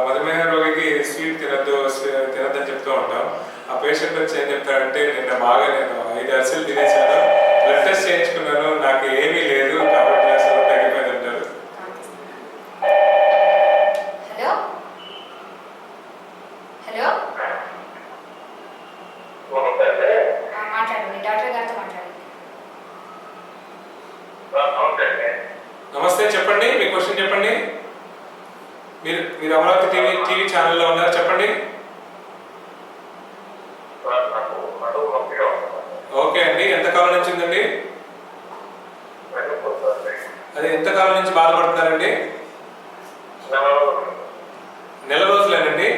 Speaker 2: మధుమేహ రోగికి స్వీట్ తినద్దని చెప్తూ ఉంటాం. ఆ పేషెంట్ వచ్చి ఏం చెప్తారంటే నేను 5 అరిసెలు తినేసాను, బ్లడ్ టెస్ట్ చేయించుకున్నాను, నాకు ఏమీ లేదు కాబట్టి అసలు తగ్గిపోయింది అంటారు.
Speaker 1: హలో మాట్లాడండి, డాక్టర్ గారితో మాట్లాడండి.
Speaker 2: నమస్తే, చెప్పండి మీ క్వశ్చన్ చెప్పండి. మీరు అమరావతి టీవీ ఛానల్లో ఉన్నారు, చెప్పండి. ఓకే అండి, ఎంతకాలం నుంచి ఉందండి? అది ఎంతకాలం నుంచి బాధపడుతున్నారండి? నెల రోజులేనండి.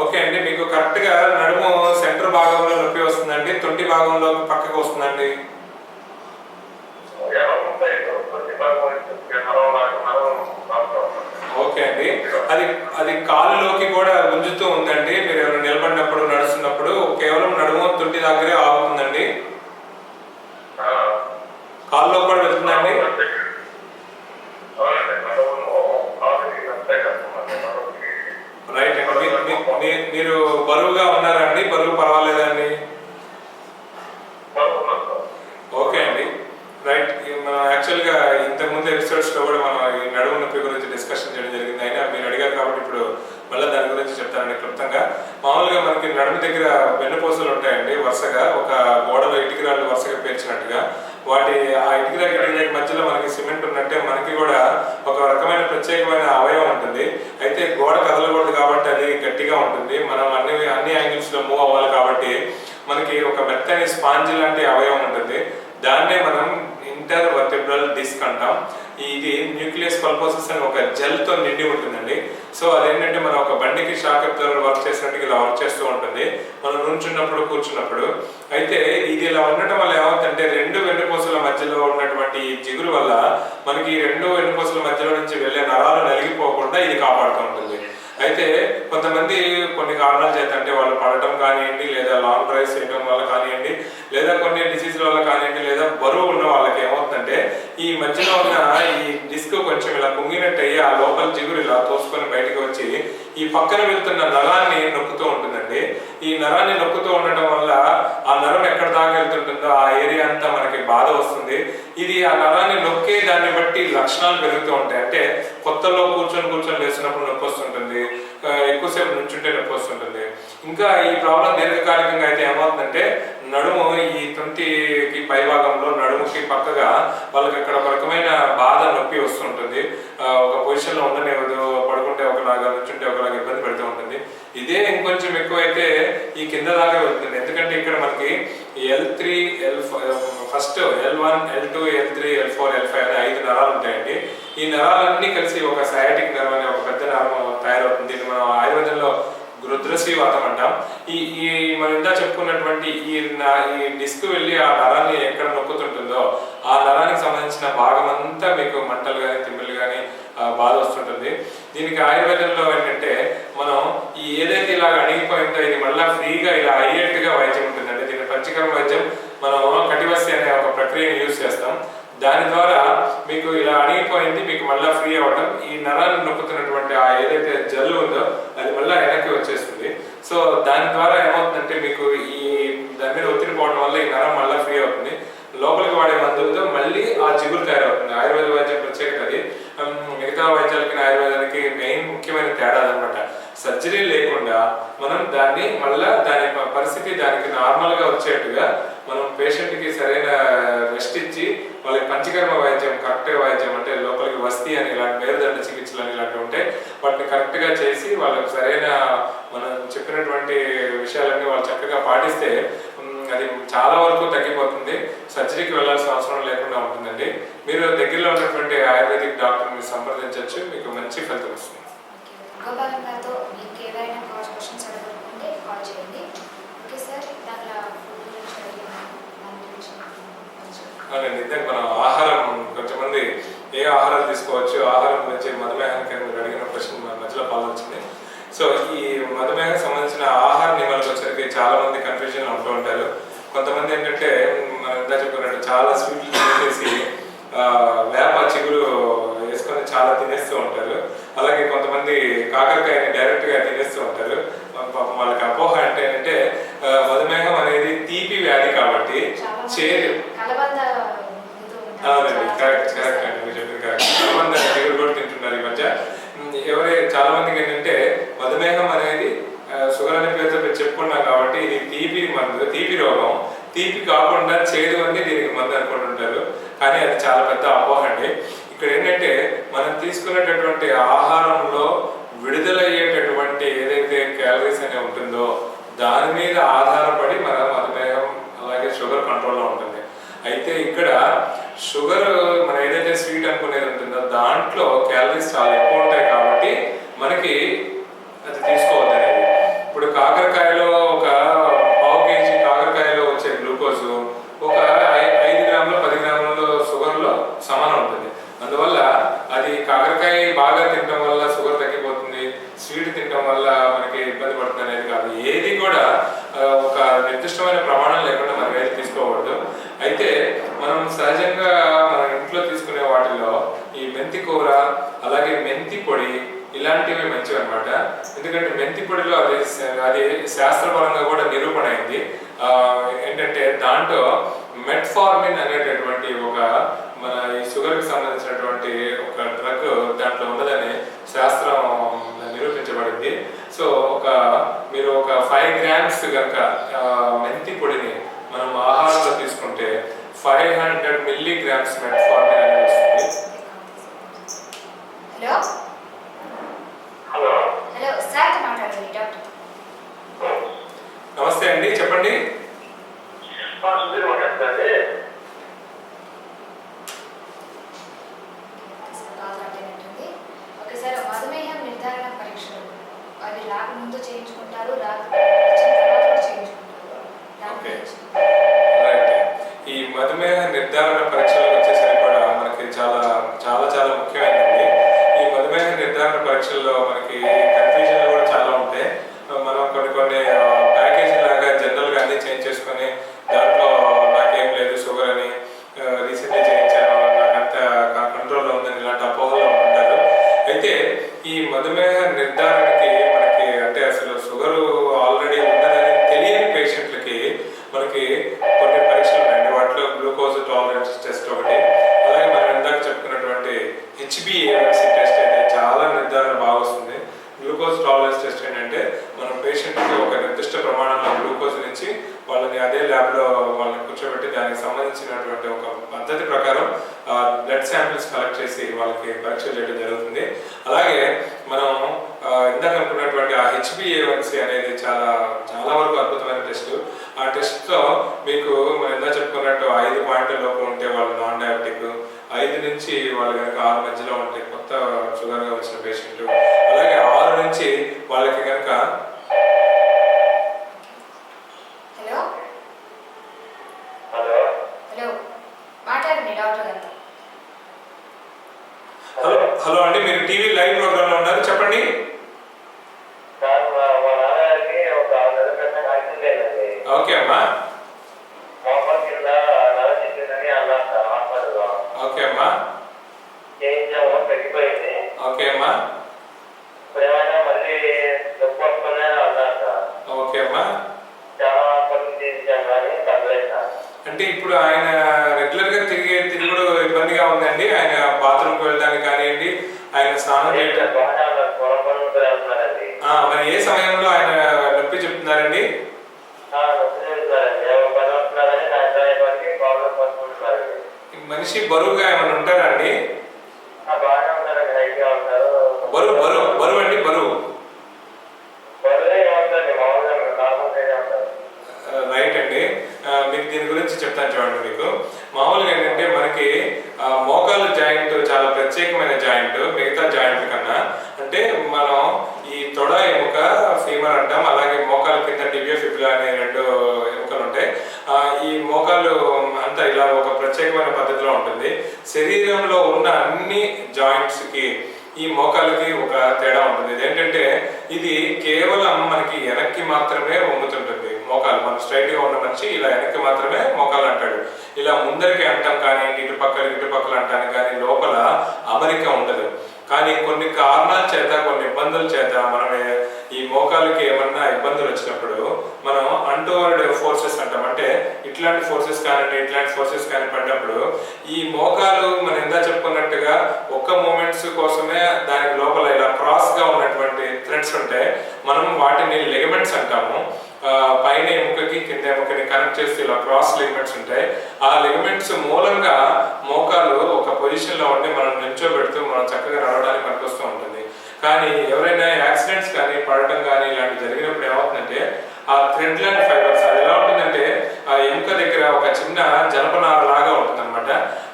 Speaker 2: ఓకే అండి, మీకు కరెక్ట్గా నడుము సెంటర్ భాగంలో నొప్పి వస్తుందండి, తొంటి భాగంలో పక్కకు వస్తుందండి? ఓకే అండి, అది కాలులోకి కూడా గుంజుతూ ఉందండి. మీరు ఎవరు నిలబడినప్పుడు నడుస్తున్నప్పుడు కేవలం నడుము తొంటి దగ్గరే ఆగుతుందండి. ఇంతకుముందు ఎపిసోడ్స్లో కూడా మనం ఈ నడుము నొప్పి గురించి డిస్కషన్ చేయడం జరిగింది. అయినా మీరు అడిగారు కాబట్టి ఇప్పుడు మళ్ళీ దాని గురించి చెప్తానండి క్లుప్తంగా. మామూలుగా మనకి నడుము దగ్గర వెన్నుపూసలు ఉంటాయండి, వరుసగా ఒక గోడలో ఇటుకరాళ్ళు వరుసగా పేర్చినట్టుగా. వాటి ఆ ఇటుకరాకి మధ్యలో మనకి సిమెంట్ ఉన్నట్టే మనకి కూడా ఒక రకమైన ప్రత్యేకమైన అవయవం ఉంటుంది. అయితే గోడ కదలకూడదు కాబట్టి అది గట్టిగా ఉంటుంది, మనం అన్ని యాంగిల్స్ లో మూవ్ అవ్వాలి కాబట్టి మనకి ఒక మెత్తని స్పాంజ్ లాంటి అవయవం ఉంటుంది. దాన్నే మనం ఇంటర్ వర్టిబ్రల్ డిస్క్ అంటాం. ఇది న్యూక్లియస్ పల్పోసస్ అని ఒక జెల్ తో నిండి ఉంటుందండి. సో అదేంటంటే మనం ఒక బండికి షాకర్తో వర్క్ చేసినట్టు ఇలా వర్క్ చేస్తూ ఉంటుంది మనం నుంచున్నప్పుడు కూర్చున్నప్పుడు. అయితే ఇది ఇలా ఉండటం వల్ల ఏమవుతుందంటే రెండు వెన్నుపూసల మధ్యలో ఉన్నటువంటి జిగురు వల్ల మనకి రెండు వెన్నుపూసల మధ్యలో నుంచి వెళ్ళే నరాలు నలిగిపోకుండా ఇది కాపాడుతూ ఉంటుంది. అయితే కొంతమంది కొన్ని కారణాల చేత, అంటే వాళ్ళు పడటం కానివ్వండి, లేదా లాంగ్ డ్రైవ్స్ చేయడం వల్ల కానివ్వండి, లేదా కొన్ని డిసీజ్ల వల్ల కానివ్వండి, లేదా బరువు ఉన్న వాళ్ళకి ఏమవుతుందంటే ఈ మధ్యలో ఉన్న ఈ డిస్క్ కొంచెం ఇలా కుంగినట్టు అయ్యి ఆ లోపల జిగురు ఇలా తోసుకొని బయటకు వచ్చి ఈ పక్కన వెళ్తున్న నరాన్ని నొక్కుతూ ఉంటుందండి. ఈ నరాన్ని నొక్కుతూ ఉండటం వల్ల ఆ నరం ఎక్కడ దాకా వెళ్తుంటుందో ఆ ఏరియా అంతా మనకి బాధ వస్తుంది. ఇది ఆ నరాన్ని నొక్కే దాన్ని బట్టి లక్షణాలు పెరుగుతూ ఉంటాయి. అంటే కొత్తలో కూర్చొని లేచినప్పుడు నొప్పి వస్తుంటుంది, ఎక్కువసేపు నుంచుంటే నొప్పి వస్తుంటుంది. ఇంకా ఈ ప్రాబ్లం దీర్ఘకాలికంగా అయితే ఏమవుతుందంటే నడుము ఈ తుంటికి పైభాగంలో నడుముకి పక్కగా వాళ్ళకి అక్కడ ఒక రకమైన బాధ నొప్పి వస్తుంటుంది. ఒక పొజిషన్ లో ఉండనివ్వదు, పడుకుంటే ఒకలాగా నుంచుంటే ఒకలాగా ఇబ్బంది పెడుతూ ఉంటుంది. ఇదే ఇంకొంచెం ఎక్కువైతే ఈ కింద దాకా వెళ్తుంది. ఎందుకంటే ఇక్కడ మనకి L3 first L1 L2 L3 L4 L5 అనే 5 నరాలు ఉంటాయండి. ఈ నరాలన్నీ కలిసి ఒక సయాటిక్ నర్వ్ అనే ఒక పెద్ద నరం తయారవుతుంది. దీన్ని మనం ఆయుర్వేదంలో రుద్రశ్రీవాతం అంటాం. ఈ మనం ఇందా చెప్పుకున్నటువంటి ఈ డిస్క్ వెళ్ళి ఆ నరాన్ని ఎక్కడ నొక్కుతుంటుందో ఆ నరానికి సంబంధించిన భాగం అంతా మీకు మంటలు కానీ తిమ్మిలు కానీ బాధ వస్తుంటుంది. దీనికి ఆయుర్వేదంలో ఏంటంటే మనం ఈ ఏదైతే ఇలాగ అణిగిపోయిందో ఇది మళ్ళీ ఫ్రీగా ఇలా అయ్యేట్టుగా వైద్యం ఉంటుందండి. దీన్ని పంచకర్మ వైద్యం మనం కటివస్య అనే ఒక ప్రక్రియను యూజ్ చేస్తాం. దాని ద్వారా మీకు ఇలా అణిగిపోయింది మీకు మళ్ళీ ఫ్రీ అవ్వడం, ఈ నరాన్ని నొక్కుతున్నటువంటి ఆ ఏదైతే జల్లు ఉందో అది మళ్ళీ వెనక్కి వచ్చేస్తుంది. సో దాని ద్వారా ఏమవుతుందంటే మీకు ఈ దాని మీద ఒత్తిడి పోవడం వల్ల ఈ నరం మళ్ళీ ఫ్రీ అవుతుంది. లోపలికి వాడే మందులతో మళ్ళీ ఆ జిగురు తయారవుతుంది. ఆయుర్వేద వైద్యం ప్రత్యేకత అది. మిగతా వైద్యాలకి ఆయుర్వేదానికి మెయిన్ ముఖ్యమైన తేడా అనమాట. సర్జరీ లేకుండా మనం దాన్ని మళ్ళా దాని పరిస్థితి దానికి నార్మల్ గా వచ్చేట్టుగా మనం పేషెంట్ కి సరైన రెస్ట్ ఇచ్చి వాళ్ళకి పంచకర్మ వైద్యం, కరెక్ట్ వైద్యం అంటే లోపలికి వస్తీ అని ఇలాంటి మేరుదండ చికిత్సలు అని ఇలాంటివి ఉంటాయి. వాటిని కరెక్ట్ గా చేసి వాళ్ళకి సరైన మనం చెప్పినటువంటి విషయాలన్నీ వాళ్ళు చక్కగా పాటిస్తే అది చాలా వరకు తగ్గిపోతుంది. సర్జరీకి వెళ్ళాల్సిన అవసరం లేకుండా ఉంటుందండి. మీరు దగ్గరలో ఉన్నటువంటి ఆయుర్వేదిక్ డాక్టర్ని సంప్రదించవచ్చు, మీకు మంచి ఫలితం వస్తుంది.
Speaker 1: గోపాలం గారితో మీకు ఏవైనా క్వశ్చన్స్ అడగాలంటే కాల్ చేయండి. ఓకే సార్, దాంట్లో
Speaker 2: అవునండి. ఇందాక మనం ఆహారం కొంతమంది ఏ ఆహారాలు తీసుకోవచ్చు, ఆహారం గురించి మధుమేహానికి మీరు అడిగిన ప్రశ్న మధ్యలో పాల్గొచ్చింది. సో ఈ మధుమేహం సంబంధించిన ఆహార నియమాలకు వచ్చరికి చాలా మంది కన్ఫ్యూజన్ ఉంటూ ఉంటారు. కొంతమంది ఏంటంటే మనం ఇందా చెప్పుకున్నట్టు చాలా స్వీట్లు తినేసి వేప చిగురు వేసుకొని చాలా తినేస్తూ ఉంటారు. అలాగే కొంతమంది కాకరకాయని డైరెక్ట్ గా తినేస్తూ ఉంటారు. పాపం వాళ్ళకి అపోహ అంటే మధుమేహం అనేది తీపి వ్యాధి కాబట్టి చేదు. అవునండి, కరెక్ట్ అండి, మీరు చెప్పింది కరెక్ట్. చాలా మంది చిగురు కూడా తింటున్నారు ఈ మధ్య. చాలా మందికి ఏంటంటే మధుమేహం అనేది షుగర్ అనే పేరుతో చెప్పుకున్నాం కాబట్టి ఇది తీపి మందు, తీపి రోగం. తీపి కాకుండా చేదు అని దీనికి మందు అనుకుంటుంటారు. కానీ అది చాలా పెద్ద అపోహ అండి. ఇక్కడ ఏంటంటే మనం తీసుకునేటటువంటి ఆహారంలో విడుదలయ్యేటటువంటి ఏదైతే క్యాలరీస్ అనే ఉంటుందో దాని మీద ఆధారపడి మన మధుమేహం అలాగే షుగర్ కంట్రోల్లో ఉంటుంది. అయితే ఇక్కడ షుగర్ మనం ఏదైతే స్వీట్ అనుకునేది ఉంటుందో దాంట్లో క్యాలరీస్ చాలా ఎక్కువ ఉంటాయి కాబట్టి మనకి అది తీసుకోవద్దు అనేది. ఇప్పుడు కాకరకాయలో ఒక పావు కేజీ కాకరకాయలో వచ్చే గ్లూకోజ్ ఒక 5 గ్రాములు 10 గ్రాముల షుగర్లో సమానం ఉంటుంది. అందువల్ల అది కాకరకాయ బాగా తినడం వల్ల షుగర్ తగ్గిపోతుంది, స్వీట్ తినడం వల్ల మనకి ఇబ్బంది పడుతుంది అనేది కాదు. ఏది కూడా ఒక నిర్దిష్టమైన ప్రమాణం లేకుండా మనం ఏది తీసుకోకూడదు. అయితే మనం సహజంగా మన ఇంట్లో తీసుకునే వాటిల్లో ఈ మెంతి కూర అలాగే మెంతి పొడి ఇలాంటివి మంచివి అనమాట. ఎందుకంటే మెంతి పొడిలో అది శాస్త్రపరంగా కూడా నిరూపణ అయింది. ఏంటంటే దాంట్లో మెట్ఫార్మిన్ అనేటటువంటి ఒక మన ఈ షుగర్కి సంబంధించినటువంటి ఒక డ్రగ్ దాంట్లో ఉన్నదని శాస్త్రం నిరూపించబడింది. సో మీరు ఒక 5 grams కనుక మెంతి పొడిని మనం ఆహారంలో తీసుకుంటే 500 milligrams మెట్ఫార్మిన్ అనేది వస్తుంది.
Speaker 1: హలో
Speaker 3: హలో
Speaker 1: హలో సార్ మాట్లాడండి డాక్టర్.
Speaker 2: నమస్తే అండి, చెప్పండి.
Speaker 3: సుధీర్ మాట్లాడుతుంది.
Speaker 1: ఓకే సార్, మధుమేహం నిర్ధారణ పరీక్షలు అవి రాకముందు చేయించుకుంటారు, వచ్చిన తర్వాత కూడా చేయించుకుంటారు. దాని
Speaker 2: ఓకే.
Speaker 1: గురించి.
Speaker 2: రైట్. ఈ మధుమేహ నిర్ధారణ పరీక్షలకు వచ్చేసరికి కూడా మనకి చాలా చాలా చాలా ముఖ్యమైనది. ఈ మధుమేహ నిర్ధారణ పరీక్షల్లో మనకి కన్ఫ్యూజన్లు కూడా చాలా ఉంటాయి. మనం కొన్ని ప్యాకేజీ లాగా జనరల్గా అన్ని చేంజ్ చేసుకొని దాంట్లో నాకేం లేదు షుగర్ అని, రీసెంట్లీ చేయించాను, నాకంత కంట్రోల్లో ఉందని ఇలాంటి అపోహలు ఉంటారు. అయితే ఈ మధుమేహ నిర్ధారణకి మనకి అంటే అసలు షుగర్ ఆల్రెడీ ఉన్నదని తెలియని పేషెంట్లకి మనకి కొన్ని పరీక్షలు ఉన్నాయండి. వాటిలో గ్లూకోజ్ టాలరెన్స్ టెస్ట్ ఒకటి, అలాగే మనం ఇందాక చెప్పుకున్నటువంటి HbA1c టెస్ట్ అయితే చాలా నిర్ధారణ బాగా వస్తుంది. గ్లూకోజ్ టాలరెన్స్ టెస్ట్ ఏంటంటే మనం పేషెంట్కి ఒక నిర్దిష్ట ప్రమాణంలో గ్లూకోజ్ నుంచి వాళ్ళని అదే ల్యాబ్లో వాళ్ళని కూర్చోబెట్టి దానికి సంబంధించినటువంటి ఒక పద్ధతి ప్రకారం బ్లడ్ శాంపిల్స్ కలెక్ట్ చేసి వాళ్ళకి పరీక్షలు చేయడం జరుగుతుంది. అలాగే మనం ఇందాక అనుకున్నటువంటి ఆ HbA1c అనేది చాలా చాలా వరకు అద్భుతమైన టెస్ట్. ఆ టెస్ట్లో మీకు మనం ఇందా చెప్పుకున్నట్టు 5 పాయింట్ల లోపు ఉంటే వాళ్ళు నాన్ డయాబెటిక్, 5 నుంచి వాళ్ళు కనుక 6 మధ్యలో ఉంటే కొత్త షుగర్గా వచ్చిన పేషెంట్, అలాగే 6 నుంచి వాళ్ళకి కనుక
Speaker 1: హలో
Speaker 3: హలో
Speaker 1: హలో మాట్లాడండి డాక్టర్ గారితో.
Speaker 2: హలో అండి, మీరు టీవీ లైవ్ ప్రోగ్రామ్లో ఉన్నారు, చెప్పండి.
Speaker 3: సార్ మా నాన్నగారికి ఒక 6 నెలల క్రితం యాక్సిడెంట్ అయిందండి.
Speaker 2: ఓకే అమ్మా.
Speaker 3: మోకాలు కింద నర చిట్టిందని అన్నారు సార్ హాస్పిటల్లో.
Speaker 2: ఓకే అమ్మా.
Speaker 3: చేయించాము, తగ్గిపోయింది.
Speaker 2: ఓకే అమ్మా.
Speaker 3: ఇప్పుడు ఏమైనా మళ్ళీ నొప్పి వస్తుందని అన్నారు సార్.
Speaker 2: ఓకే అమ్మా.
Speaker 3: చాలా హాస్పిటల్ చేయించాం కానీ తగ్గలేదు సార్.
Speaker 2: అంటే ఇప్పుడు ఆయన రెగ్యులర్గా తిరుగుడు ఇబ్బందిగా ఉందండి. ఆయన బాత్రూమ్కి వెళ్ళడానికి కానివ్వండి, ఆయన స్నానం చేయడం.
Speaker 3: బాగానే ఉన్నారు, పొలం పనులు వెళ్తున్నారండి.
Speaker 2: మరి ఏ సమయంలో ఆయన నొప్పి చెప్తున్నారండి?
Speaker 3: నొప్పి చేస్తున్నారండి, ఎవరు పని వస్తున్నారని సాయంత్రం అయ్యేపటికి ప్రాబ్లం పడుతుంటున్నారండి.
Speaker 2: మనిషి బరువుగా ఏమైనా ఉంటారా అండి?
Speaker 3: బాగానే ఉంటారండి, హైట్గా ఉంటారు.
Speaker 2: బరువు అండి, బరువు
Speaker 3: బరువే ఏమంటారండి, మామూలుగా నార్మల్ సైడ్ ఉంటారు.
Speaker 2: రైట్ అండి. మీకు దీని గురించి చెప్తాను చూడండి. మీకు మామూలుగా ఏంటంటే మనకి మోకాలు జాయింట్ చాలా ప్రత్యేకమైన జాయింట్ మిగతా జాయింట్ కన్నా. అంటే మనం ఈ తొడ ఎముక ఫీమర్ అంటాం, అలాగే మోకాలు కింద టిబియా ఫిబ్యులా అనే 2 ఎముకలు ఉంటాయి. ఈ మోకాలు అంతా ఇలా ఒక ప్రత్యేకమైన పద్ధతిలో ఉంటుంది. శరీరంలో ఉన్న అన్ని జాయింట్స్కి ఈ మోకాలకి ఒక తేడా ఉంటుంది. ఇదేంటంటే ఇది కేవలం మనకి వెనక్కి మాత్రమే వంగుతుంటుంది. మోకాలు మన స్ట్రైట్గా ఉన్న మనిషి ఇలా వెనక్కి మాత్రమే మోకాలు అంటాడు. ఇలా ముందరికి అంటాం కానీ ఇటుపక్కల అంటాను కానీ లోపల అమరిక ఉండదు. కానీ కొన్ని కారణాల చేత, కొన్ని ఇబ్బందుల చేత మనమే ఈ మోకాలకి ఏమన్నా ఇబ్బందులు వచ్చినప్పుడు మనం అన్టువర్డ్ ఫోర్సెస్ అంటాం. అంటే ఇట్లాంటి ఫోర్సెస్ కానివ్వండి, ఇట్లాంటి ఫోర్సెస్ కానీ పడినప్పుడు ఈ మోకాలు మనం ఎంత చెప్పుకున్నట్టుగా ఒక్క మూమెంట్స్ కోసమే దానికి లోపల ఇలా క్రాస్గా ఉన్నటువంటి థ్రెడ్స్ ఉంటాయి. మనం వాటిని లిగమెంట్స్ అంటాము. పైన ఎముకకి కింద ఎముకని కనెక్ట్ చేస్తే ఇలా క్రాస్ లిగమెంట్స్ ఉంటాయి. ఆ లిగమెంట్స్ మూలంగా మోకాలు ఒక పొజిషన్లో ఉండి మనం నిల్చోబెడుతూ మనం చక్కగా నడవడానికి పనికొస్తూ ఉంటుంది. కానీ ఎవరైనా యాక్సిడెంట్స్ కానీ పడటం కానీ ఇలాంటివి జరిగినప్పుడు ఏమవుతుందంటే ఆ థ్రెడ్ లాంటి ఫైబర్స్ అది ఎలా ఉంటుందంటే ఆ ఎముక దగ్గర ఒక చిన్న జనపనార లాగా ఉంటుంది అనమాట.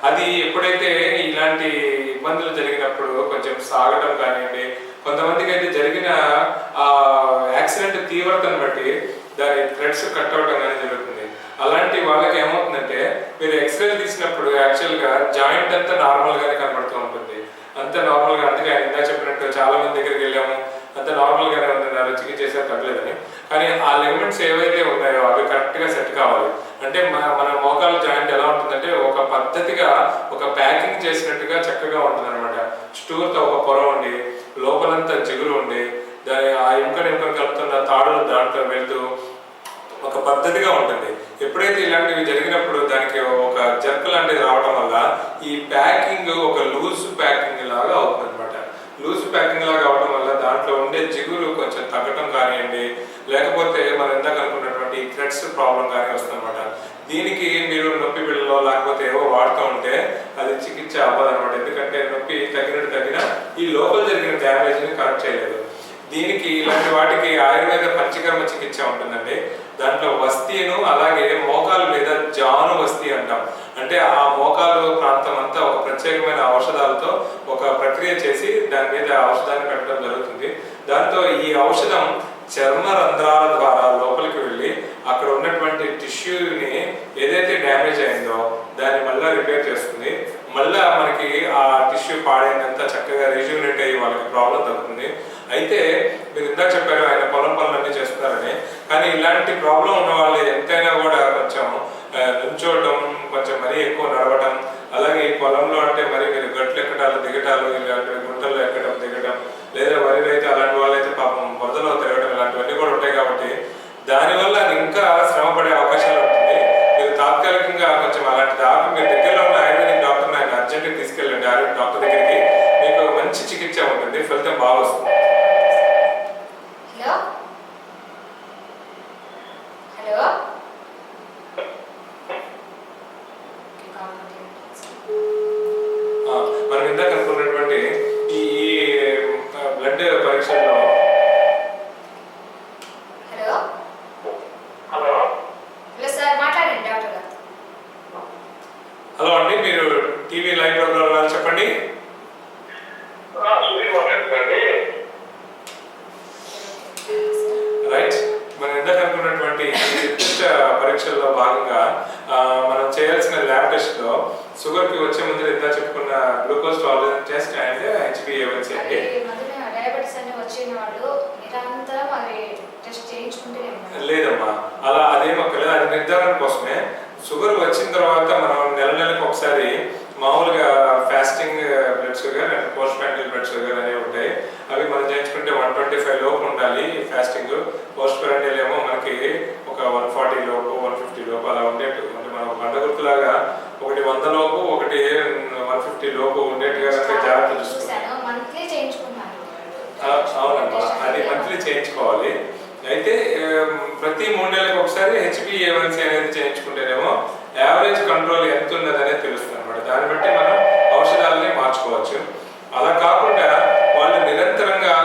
Speaker 2: అది ఎప్పుడైతే ఇలాంటి ఇబ్బందులు జరిగినప్పుడు కొంచెం సాగటం కానివ్వండి, కొంతమందికి అయితే జరిగిన ఆ యాక్సిడెంట్ తీవ్రతను బట్టి దాని థ్రెడ్స్ కట్ అవడం కానీ జరుగుతుంది. అలాంటి వాళ్ళకి ఏమవుతుందంటే మీరు ఎక్స్రే తీసినప్పుడు యాక్చువల్గా జాయింట్ అంతా నార్మల్గానే కనబడుతూ ఉంటుంది. అంతా నార్మల్గా. అందుకే ఆయన ఇందా చెప్పినట్టు చాలా మంది దగ్గరికి వెళ్ళాము, అంత నార్మల్గానే ఉంటున్నారు, చికిత్స చేసే తగ్గలేదని. కానీ ఆ లిగమెంట్స్ ఏవైతే ఉన్నాయో అవి కరెక్ట్గా సెట్ కావాలి. అంటే మన మోకాలు జాయింట్ ఎలా ఉంటుందంటే ఒక పద్ధతిగా ఒక ప్యాకింగ్ చేసినట్టుగా చక్కగా ఉంటుంది అనమాట. చుట్టూరుతో ఒక పొర ఉండి లోపలంతా జిగురు ఉండి దాని ఆ ఎముకను కలుపుతున్న తాడులు దాంట్లో వెళ్తూ ఒక పద్ధతిగా ఉంటుంది. ఎప్పుడైతే ఇలాంటివి జరిగినప్పుడు దానికి ఒక జర్క్ లాంటిది రావడం వల్ల ఈ ఒక లూజ్ ప్యాకింగ్ లాగా అవుతుంది అనమాట. లూజ్ ప్యాకింగ్ లాగా అవడం వల్ల దాంట్లో ఉండే జిగురు కొంచెం తగ్గటం కానివ్వండి, లేకపోతే మనం ఇందాక అనుకున్నటువంటి థ్రెడ్స్ ప్రాబ్లం కానీ వస్తుందన్నమాట. దీనికి మీరు నొప్పి బిళ్ళలో లేకపోతే ఏవో వాడుతూ ఉంటే అది చికిత్స అవ్వదు అనమాట. ఎందుకంటే నొప్పి తగ్గినా ఈ లోపల జరిగిన డ్యామేజ్ని కరెక్ట్ చేయలేదు. దీనికి ఇలాంటి వాటికి ఆయుర్వేద పంచకర్మ చికిత్స ఉంటుందండి. దాంట్లో వస్తీను, అలాగే మోకాలు మీద జాను వస్తీ అంటాం. అంటే ఆ మోకాలు ప్రాంతం అంతా ఒక ప్రత్యేకమైన ఔషధాలతో ఒక ప్రక్రియ చేసి దాని మీద ఔషధాన్ని పెట్టడం జరుగుతుంది. దాంతో ఈ ఔషధం చర్మ రంధ్రాల ద్వారా లోపలికి వెళ్ళి అక్కడ ఉన్నటువంటి టిష్యూని ఏదైతే డ్యామేజ్ అయిందో దాన్ని మళ్ళీ రిపేర్ చేస్తుంది. మళ్ళీ మనకి ఆ టిష్యూ పాడైనంత చక్కగా రిజ్యూనేట్ అయ్యి వాళ్ళకి ప్రాబ్లం తగ్గుతుంది. అయితే మీరు ఇందాక చెప్పారు ఆయన పొలం పనులన్నీ చేస్తున్నారని, కానీ ఇలాంటి ప్రాబ్లం ఉన్న వాళ్ళు ఎంతైనా కూడా కొంచెం నుంచోవటం, కొంచెం మరీ ఎక్కువ నడవటం, అలాగే ఈ పొలంలో అంటే మరి మీరు గట్లు ఎక్కడాలు దిగటాలు, ఇలాంటివి గుంటల్లో ఎక్కడం దిగటం, లేదా వరి రైతు అలాంటి వాళ్ళైతే పాపం బురదలో తిరగడం, ఇలాంటివన్నీ కూడా ఉంటాయి. కాబట్టి దానివల్ల ఇంకా శ్రమ పడే అవకాశాలు ఉంటుంది. మీరు తాత్కాలికంగా కొంచెం అలాంటి దాకా మీరు దగ్గరలో ఉన్న ఆయుర్వేదిక్ డాక్టర్ని ఆయన అర్జెంట్గా తీసుకెళ్ళండి. ఆయుర్వేదిక్ డాక్టర్ దగ్గరికి మీకు మంచి చికిత్స ఉంటుంది, ఫలితం బాగా వస్తుంది.
Speaker 1: హలో
Speaker 2: మనం ఇందాక అనుకున్నటువంటి ఈ బ్లడ్ పరీక్షల్లో
Speaker 1: హలో
Speaker 3: హలో
Speaker 1: హలో సార్ మాట్లాడండి డాక్టర్ గారు.
Speaker 2: హలో అండి, మీరు టీవీ లైవ్ ప్రోగ్రామ్ చెప్పండి.
Speaker 3: సూర్య మాట్లాడుతుందండి.
Speaker 2: రైట్, మనం ఇందాక అనుకున్నటువంటి పరీక్షల్లో భాగంగా మనం చేయాల్సిన ల్యాబ్ టెస్ట్ లో షుగర్ కి వచ్చే ముందు ఇందా చెప్పుకున్న glucose tolerance test and HbA1c అండి.
Speaker 1: డయాబెటిస్ అని వచ్చిన వాళ్ళు నిరంతరం అది టెస్ట్ చేయించుకుంటూనే ఉన్నారు.
Speaker 2: లేదమ్మా, అలా అదేమక్కర్లేదు. అది నిర్ధారణ కోసమే. షుగర్ వచ్చిన తర్వాత మనం నెలకు ఒకసారి మామూలుగా fasting blood sugar and post prandial blood sugar అనేవి ఉంటాయి. అవి మనం చేయించుకుంటే 125 లోపు ఉండాలి ఫాస్టింగ్. పోస్ట్ ప్రాండియల్ ఏమో మనకి ఒక 140 లోపు 150 లోపు అలా ఉండేట్టు, అంటే మనం బండ గుర్తులాగా ఒకటి 100 లోపు ఒకటి 150 లోపు ఉండేట్టుగా జాగ్రత్త చూసుకుంటాం.
Speaker 1: మంత్లీ చేయించుకున్నాను.
Speaker 2: అవునమ్మా, అది మంత్లీ చేయించుకోవాలి. అయితే ప్రతి 3 నెలలకు ఒకసారి HbA1c అనేది చేయించుకుంటేనేమో యావరేజ్ కంట్రోల్ ఎంత ఉన్నది అనేది తెలుస్తుంది అనమాట. దాన్ని బట్టి మనం ఔషధాలని మార్చుకోవచ్చు. అలా కాకుండా వాళ్ళు నిరంతరంగా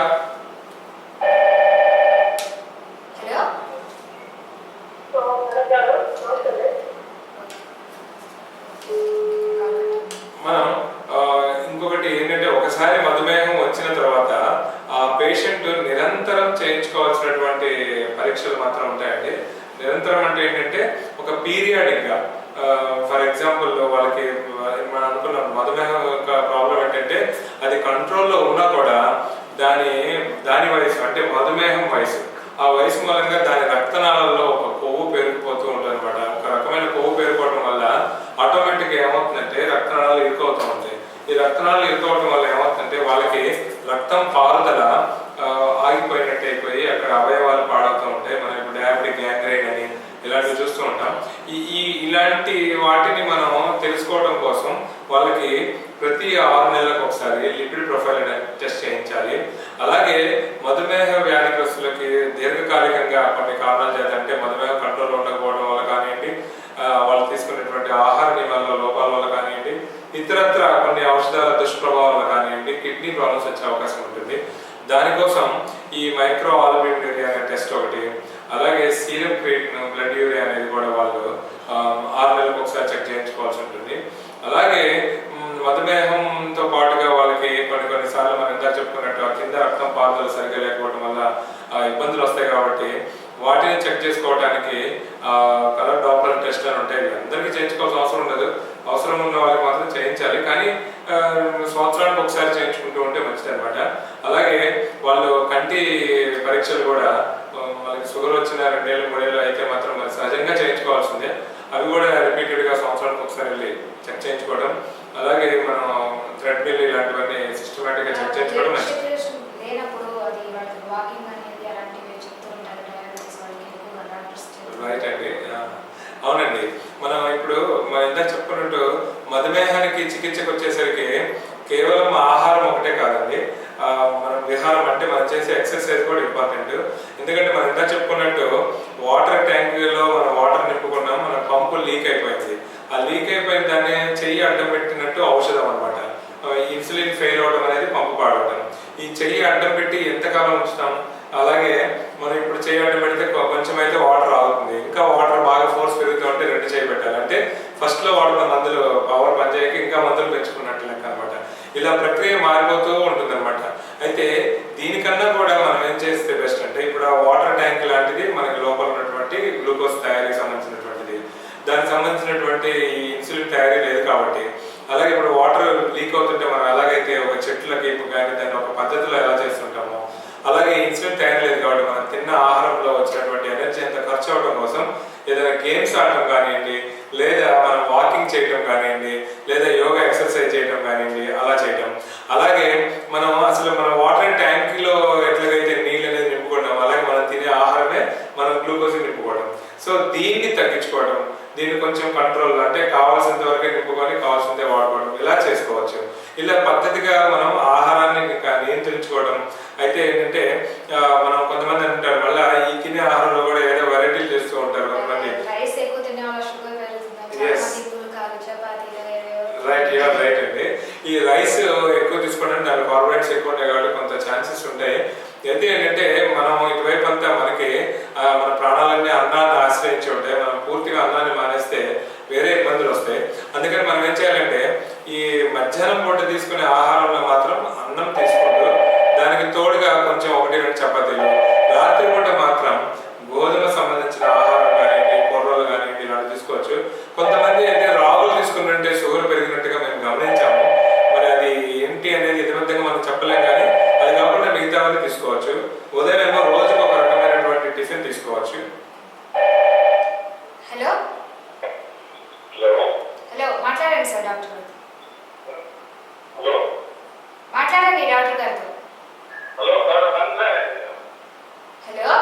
Speaker 2: మనం ఇంకొకటి ఏంటంటే, ఒకసారి మధుమేహం వచ్చిన తర్వాత ఆ పేషెంట్ నిరంతరం చేయించుకోవాల్సినటువంటి పరీక్షలు మాత్రం ఉంటాయండి. నిరంతరం అంటే ఏంటంటే ఒక పీరియాడిక్ గా, ఫర్ ఎగ్జాంపుల్ వాళ్ళకి మనం అనుకున్నాం మధుమేహం యొక్క ప్రాబ్లం ఏంటంటే అది కంట్రోల్లో ఉన్నా కూడా దాని వయసు అంటే మధుమేహం వయసు, ఆ వయసు మూలంగా దాని రక్తనాళాల్లో ఒక కొవ్వు పెరిగిపోతూ ఉంటుంది అనమాట. ఒక రకమైన కొవ్వు పెరిగిపోవడం వల్ల ఆటోమేటిక్గా ఏమవుతుందంటే రక్తనాళాలు ఇరుకవుతూ ఉంటాయి. ఈ రక్తనాళాలు ఇరుకోవడం వల్ల ఏమవుతుందంటే వాళ్ళకి రక్తం పారుదల ఆగిపోయినట్టు అయిపోయి అక్కడ అవయవాలు పాడవుతూ ఉంటాయి. మనం ఇప్పుడు డయాబెటిక్ గ్యాంగ్రైన్ అని ఇలాంటివి చూస్తూ ఉంటాం. ఇలాంటి వాటిని మనం తెలుసుకోవడం కోసం వాళ్ళకి ప్రతి 6 నెలలకు ఒకసారి లిపిడ్ ప్రొఫైల్ టెస్ట్ చేయించాలి. అలాగే మధుమేహ వ్యాధిగ్రస్తులకి దీర్ఘకాలికంగా కొన్ని కారణాలు చేత, అంటే మధుమేహం కంట్రోల్ ఉండకపోవడం వల్ల కానివ్వండి, వాళ్ళు తీసుకునేటువంటి ఆహార నియమాల్లో లోపాల వల్ల కానివ్వండి, ఇతరత్ర కొన్ని ఔషధాల దుష్ప్రభావం వల్ల కానివ్వండి కిడ్నీ ప్రాబ్లమ్స్ వచ్చే అవకాశం ఉంటుంది. దానికోసం ఈ మైక్రో ఆల్బుమిన్ అనే టెస్ట్ ఒకటి, అలాగే సీరం క్రియేటిన్ బ్లడ్ యూరియా అనేది కూడా వాళ్ళు 6 నెలలకు ఒకసారి చెక్ చేయించుకోవాల్సి ఉంటుంది. అలాగే మధుమేహంతో పాటుగా వాళ్ళకి కొన్నిసార్లు మనం ఇందాక చెప్పుకున్నట్టు ఆ కింద రక్తం పారుదల సరిగ్గా లేకపోవడం వల్ల ఇబ్బందులు వస్తాయి. కాబట్టి వాటిని చెక్ చేసుకోవడానికి కలర్ డాప్లర్ టెస్ట్ అని ఉంటాయి. అందరికీ చేయించుకోవాల్సిన అవసరం ఉండదు, అవసరం ఉన్న వాళ్ళకి మాత్రం చేయించాలి. కానీ సంవత్సరానికి ఒకసారి చేయించుకుంటూ ఉంటే మంచిది అనమాట. అలాగే వాళ్ళు కంటి పరీక్షలు కూడా మనకి షుగర్ వచ్చిన 2 ఏళ్ళు 3 ఏళ్ళు అయితే మాత్రం మరి సహజంగా చేయించుకోవాల్సిందే. అవి కూడా రిపీటెడ్గా సంవత్సరానికి ఒకసారి వెళ్ళి చెక్ చేయించుకోవడం, అలాగే మనం థ్రెడ్ మిల్ ఇలాంటివన్నీ సిస్టమేటిక్గా చెక్ చేయించుకోవడం మంచిది. రైట్ అండి, అవునండి. మనం ఇప్పుడు ఇందాక చెప్పుకున్నట్టు మధుమేహానికి చికిత్సకు వచ్చేసరికి ఎందుకంటే మనం ఇంత చెప్పుకున్నట్టు వాటర్ ట్యాంకులో మనం వాటర్ నింపుకున్నాం, మన పంపు లీక్ అయిపోయింది. ఆ లీక్ అయిపోయిన దాన్ని చెయ్యి అడ్డం పెట్టినట్టు ఔషధం అనమాట. ఇన్సులిన్ ఫెయిల్ అవడం అనేది పంపు పాడవడం. ఈ చెయ్యి అడ్డం పెట్టి ఎంతకాలం ఉంచుతాం? అలాగే మనం ఇప్పుడు చెయ్యి అడ్డం పెడితే కొంచెం అయితే వాటర్ ఆగుతుంది, ఇంకా వాటర్ బాగా ఫోర్స్ పెరుగుతూ ఉంటే రెండు చేయి పెట్టాలి. అంటే ఫస్ట్లో వాడుతున్న మందులు పవర్ పనిచేయక ఇంకా మందులు పెంచుకున్నట్లు లెక్క అనమాట. ఇలా ప్రక్రియ మారిపోతూ ఉంటుంది అనమాట. అయితే దీనికన్నా కూడా మనం ఏం చేస్తే బెస్ట్ అంటే, ఇప్పుడు ఆ వాటర్ ట్యాంక్ లాంటిది మనకి లోపల ఉన్నటువంటి గ్లూకోజ్ తయారీకి సంబంధించినటువంటిది, దానికి సంబంధించినటువంటి ఇన్సులిన్ తయారీ లేదు కాబట్టి, అలాగే ఇప్పుడు వాటర్ లీక్ అవుతుంటే మనం ఎలాగైతే ఒక చెట్లకి కానీ దాన్ని ఒక పద్ధతిలో ఎలా చేస్తుంటామో, అలాగే ఇన్సులిన్ తయారీ లేదు కాబట్టి మనం తిన్న ఆహారంలో వచ్చినటువంటి ఎనర్జీ అంతా ఖర్చు అవడం కోసం ఏదైనా గేమ్స్ ఆడటం కానివ్వండి, లేదా మనం వాకింగ్ చేయడం కానివ్వండి, లేదా యోగా ఎక్సర్సైజ్ చేయడం కానివ్వండి, అలా చేయడం. అలాగే మనం అసలు మన వాటర్ ట్యాంక్లో ఎట్లాగైతే నీళ్ళు అనేది నింపుకుంటాం, అలాగే మనం తినే ఆహారమే మనం గ్లూకోజ్ నింపుకోవడం. సో దీన్ని తగ్గించుకోవడం, దీన్ని కొంచెం కంట్రోల్ అంటే కావాల్సినంత వరకే నింపుకొని కావాల్సినంతే వాడుకోవడం, ఇలా చేసుకోవచ్చు. ఇలా పద్ధతిగా మనం ఆహారాన్ని నియంత్రించుకోవడం. అయితే ఏంటంటే మనం కొంతమంది అంటారు మళ్ళీ ఈ తినే ఆహారంలో కూడా ఏదో వెరైటీలు చేస్తూ ఉంటారు కొంతమంది.
Speaker 1: రైస్ ఎక్కువ తినే వాళ్ళ షుగర్ పెరుగుతుంది.
Speaker 2: రైట్, యూఆర్ రైట్ అండి. ఈ రైస్ ఎక్కువ తీసుకోవడం దాని కార్బోహైడ్రేట్స్ ఎక్కువ ఉంటాయి కాబట్టి కొంత ఛాన్సెస్ ఉంటాయి. అయితే ఏంటంటే మనం ఇటువైపు అంతా మనకి మన ప్రాణాలన్నీ అన్నాన్ని ఆశ్రయించి ఉంటాయి. మనం పూర్తిగా అన్నాన్ని మానేస్తే వేరే ఇబ్బందులు వస్తాయి. అందుకని మనం ఏం చేయాలంటే ఈ మధ్యాహ్నం పూట తీసుకునే ఆహారంలో మాత్రం అన్నం తీసుకుంటూ దానికి తోడుగా కొంచెం 1-2 చపాతీలు, రాత్రి పూట మాత్రం గోధుమ సంబంధించిన ఆహారం కానివ్వండి, కూరలు కానివ్వండి, ఇలాంటి తీసుకోవచ్చు. కొంతమంది అయితే రాగులు తీసుకున్నట్టే షుగర్ పెరిగినట్టుగా మేము గమనించాము. మరి అది ఏంటి అనేది ఇతరత్వంగా మనం చెప్పలేం, కానీ అది కాకుండా మిగతావన్నీ తీసుకోవచ్చు. ఉదయం ఏమో రోజుకు ఒక రకమైనటువంటి టిఫిన్ తీసుకోవచ్చు.
Speaker 1: హలో హలో మాట్లాడండి సార్ డాక్టర్ గారు. మాట్లాడండి డాక్టర్ గారితో. Hello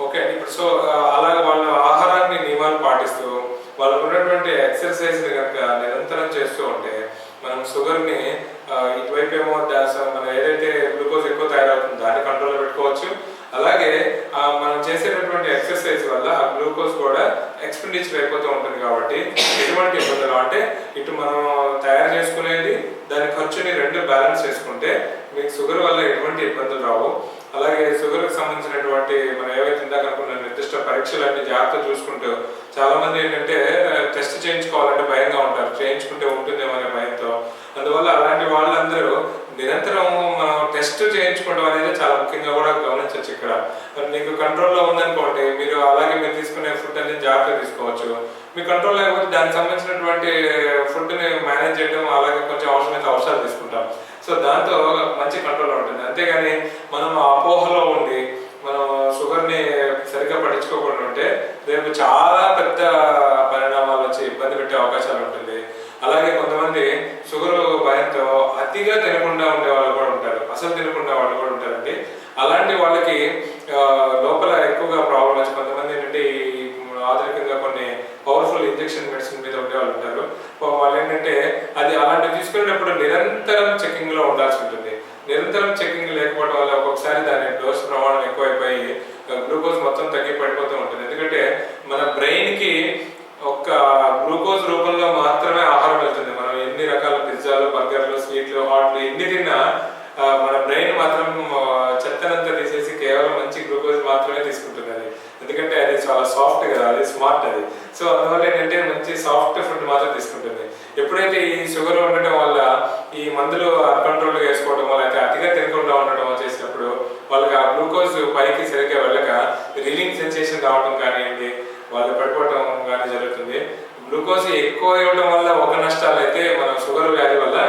Speaker 2: okay. ఇప్పుడు సో అలాగే వాళ్ళ ఆహారాన్ని నియమాలు పాటిస్తూ వాళ్ళకు ఉన్నటువంటి ఎక్సర్సైజ్ కనుక నిరంతరం చేస్తూ ఉంటే మనం షుగర్ని ఇటువైపు ఏమో మనం ఏదైతే గ్లూకోజ్ ఎక్కువ తయారవుతుందో దాన్ని కంట్రోల్లో పెట్టుకోవచ్చు. అలాగే మనం చేసేటటువంటి ఎక్సర్సైజ్ వల్ల ఆ గ్లూకోజ్ కూడా ఎక్స్పెండిచర్ అయిపోతూ ఉంటుంది కాబట్టి ఎటువంటి ఇబ్బందులు అంటే ఇటు మనం తయారు చేసుకునేది దాని ఖర్చుని రెండు బ్యాలెన్స్ చేసుకుంటే మీకు షుగర్ వల్ల ఎటువంటి ఇబ్బందులు రావు. అలాగే షుగర్కి సంబంధించినటువంటి మనం ఏవైతే ఇందాక అనుకున్న నిర్దిష్ట పరీక్షలు అంటే జాగ్రత్త చూసుకుంటూ, చాలా మంది ఏంటంటే టెస్ట్ చేయించుకోవాలంటే భయంగా ఉంటారు, చేయించుకుంటే ఉంటుందేమో అనే భయంతో. అందువల్ల అలాంటి వాళ్ళందరూ నిరంతరం మనం టెస్ట్ చేయించుకోవడం అనేది చాలా ముఖ్యంగా కూడా గమనించవచ్చు. ఇక్కడ మీకు కంట్రోల్లో ఉందనుకోండి, మీరు అలాగే మీరు తీసుకునే ఫుడ్ అనేది జాగ్రత్తగా తీసుకోవచ్చు. మీ కంట్రోల్ లేకపోతే దానికి సంబంధించినటువంటి ఫుడ్ని మేనేజ్ చేయడం, అలాగే కొంచెం అవసరమైతే ఔషధాలు తీసుకుంటాం. సో దాంతో మంచి కంట్రోల్ ఉంటుంది. అంతేగాని మనం అపోహలో ఉండి మనం షుగర్ని సరిగ్గా పట్టించుకోకుండా ఉంటే రేపు చాలా పెద్ద పరిణామాలు వచ్చి ఇబ్బంది పెట్టే అవకాశాలు ఉంటుంది. అలాగే కొంతమంది షుగర్ భయంతో అతిగా తినకుండా ఉండే వాళ్ళు కూడా ఉంటారు, అసలు తినకుండా వాళ్ళు కూడా ఉంటారండి. అలాంటి వాళ్ళకి లోపల ఎక్కువగా ప్రాబ్లం వచ్చి కొంతమంది ఏంటంటే ఆధునికంగా కొన్ని పవర్ఫుల్ ఇంజెక్షన్ మెడిసిన్ మీద ఉండే వాళ్ళు ఉంటారు. వాళ్ళు ఏంటంటే అది అలాంటివి తీసుకునేటప్పుడు నిరంతరం చెకింగ్లో ఉండాల్సి ఉంటుంది. నిరంతరం చెకింగ్ లేకపోవడం వల్ల ఒక్కొక్కసారి దాని డోస్ ప్రమాణం ఎక్కువైపోయి గ్లూకోజ్ మొత్తం తగ్గి పడిపోతూ ఉంటుంది. ఎందుకంటే మన బ్రెయిన్కి ఒక్క గ్లూకోజ్ రూపంలో మాత్రమే ఆహారం వెళ్తుంది. మనం ఎన్ని రకాల పిజ్జాలు, బర్గర్లు, స్వీట్లు, హాట్లు ఎన్ని తిన్నా మన బ్రెయిన్ మాత్రం చెత్తనంతా తీసేసి కేవలం మంచి గ్లూకోజ్ మాత్రమే తీసుకుంటుంది. అది ఎందుకంటే అది చాలా సాఫ్ట్ కదా, అది స్మార్ట్ అది. సో అందువల్ల ఏంటంటే మంచి సాఫ్ట్ ఫుడ్ మాత్రం తీసుకుంటుంది. ఎప్పుడైతే ఈ షుగర్ ఉండటం వల్ల ఈ మందులు అన్కంట్రోల్గా వేసుకోవడం వల్ల అయితే అతిగా తినకుండా ఉండడం చేసినప్పుడు వాళ్ళకి ఆ గ్లూకోజ్ పైకి సరిగ్గా వెళ్ళక రిలీవింగ్ సెన్సేషన్ రావడం కానివ్వండి, వాళ్ళు పడిపోవడం కానీ జరుగుతుంది. గ్లూకోజ్ ఎక్కువ ఇవ్వడం వల్ల ఒక నష్టాలు అయితే మన షుగర్ వ్యాధి వల్ల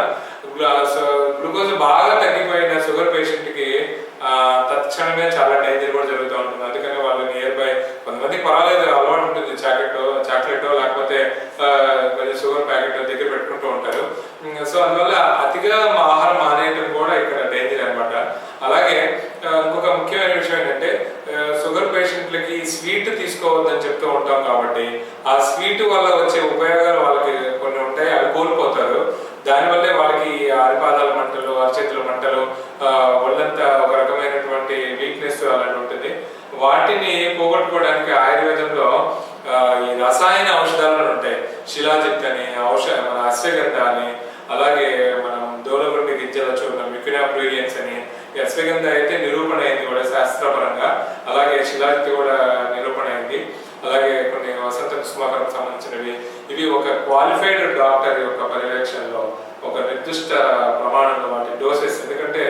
Speaker 2: గ్లూకోజ్ బాగా తగ్గిపోయిన షుగర్ పేషెంట్కి తక్షణమే చాలా డేంజర్ కూడా జరుగుతూ ఉంటుంది. అందుకని వాళ్ళు నియర్ బై కొంతమంది పర్వాలేదు అలవాటు ఉంటుంది, చాక్లెట్ లేకపోతే కొంచెం షుగర్ ప్యాకెట్ దగ్గర పెట్టుకుంటూ ఉంటారు. సో అందువల్ల అతిగా ఆహారం మానేయడం కూడా ఇక్కడ డేంజర్ అనమాట. అలాగే ఇంకొక ముఖ్యమైన విషయం ఏంటంటే షుగర్ పేషెంట్లకి స్వీట్ తీసుకోవద్దని చెప్తూ ఉంటాం కాబట్టి ఆ స్వీట్ వల్ల వచ్చే ఉపయోగాలు వాళ్ళకి కొన్ని ఉంటాయి, అవి కోల్పోతారు. శిలాజిత్ అని, మన అశ్వగంధ అని, అలాగే మనం దోలగుండి గింజల చూర్ణం మిక్వినాప్లూరియన్స్ అని. అశ్వగంధ అయితే నిరూపణ అయింది కూడా శాస్త్రపరంగా, అలాగే శిలాజిత్ కూడా నిరూపణ అయింది. అలాగే కొన్ని వసంత కుసుమాకరం సంబంధించినవి. ఇవి ఒక క్వాలిఫైడ్ డాక్టర్ యొక్క పర్యవేక్షణలో ఒక నిర్దిష్ట ప్రమాణంలో వాటి డోసెస్. ఎందుకంటే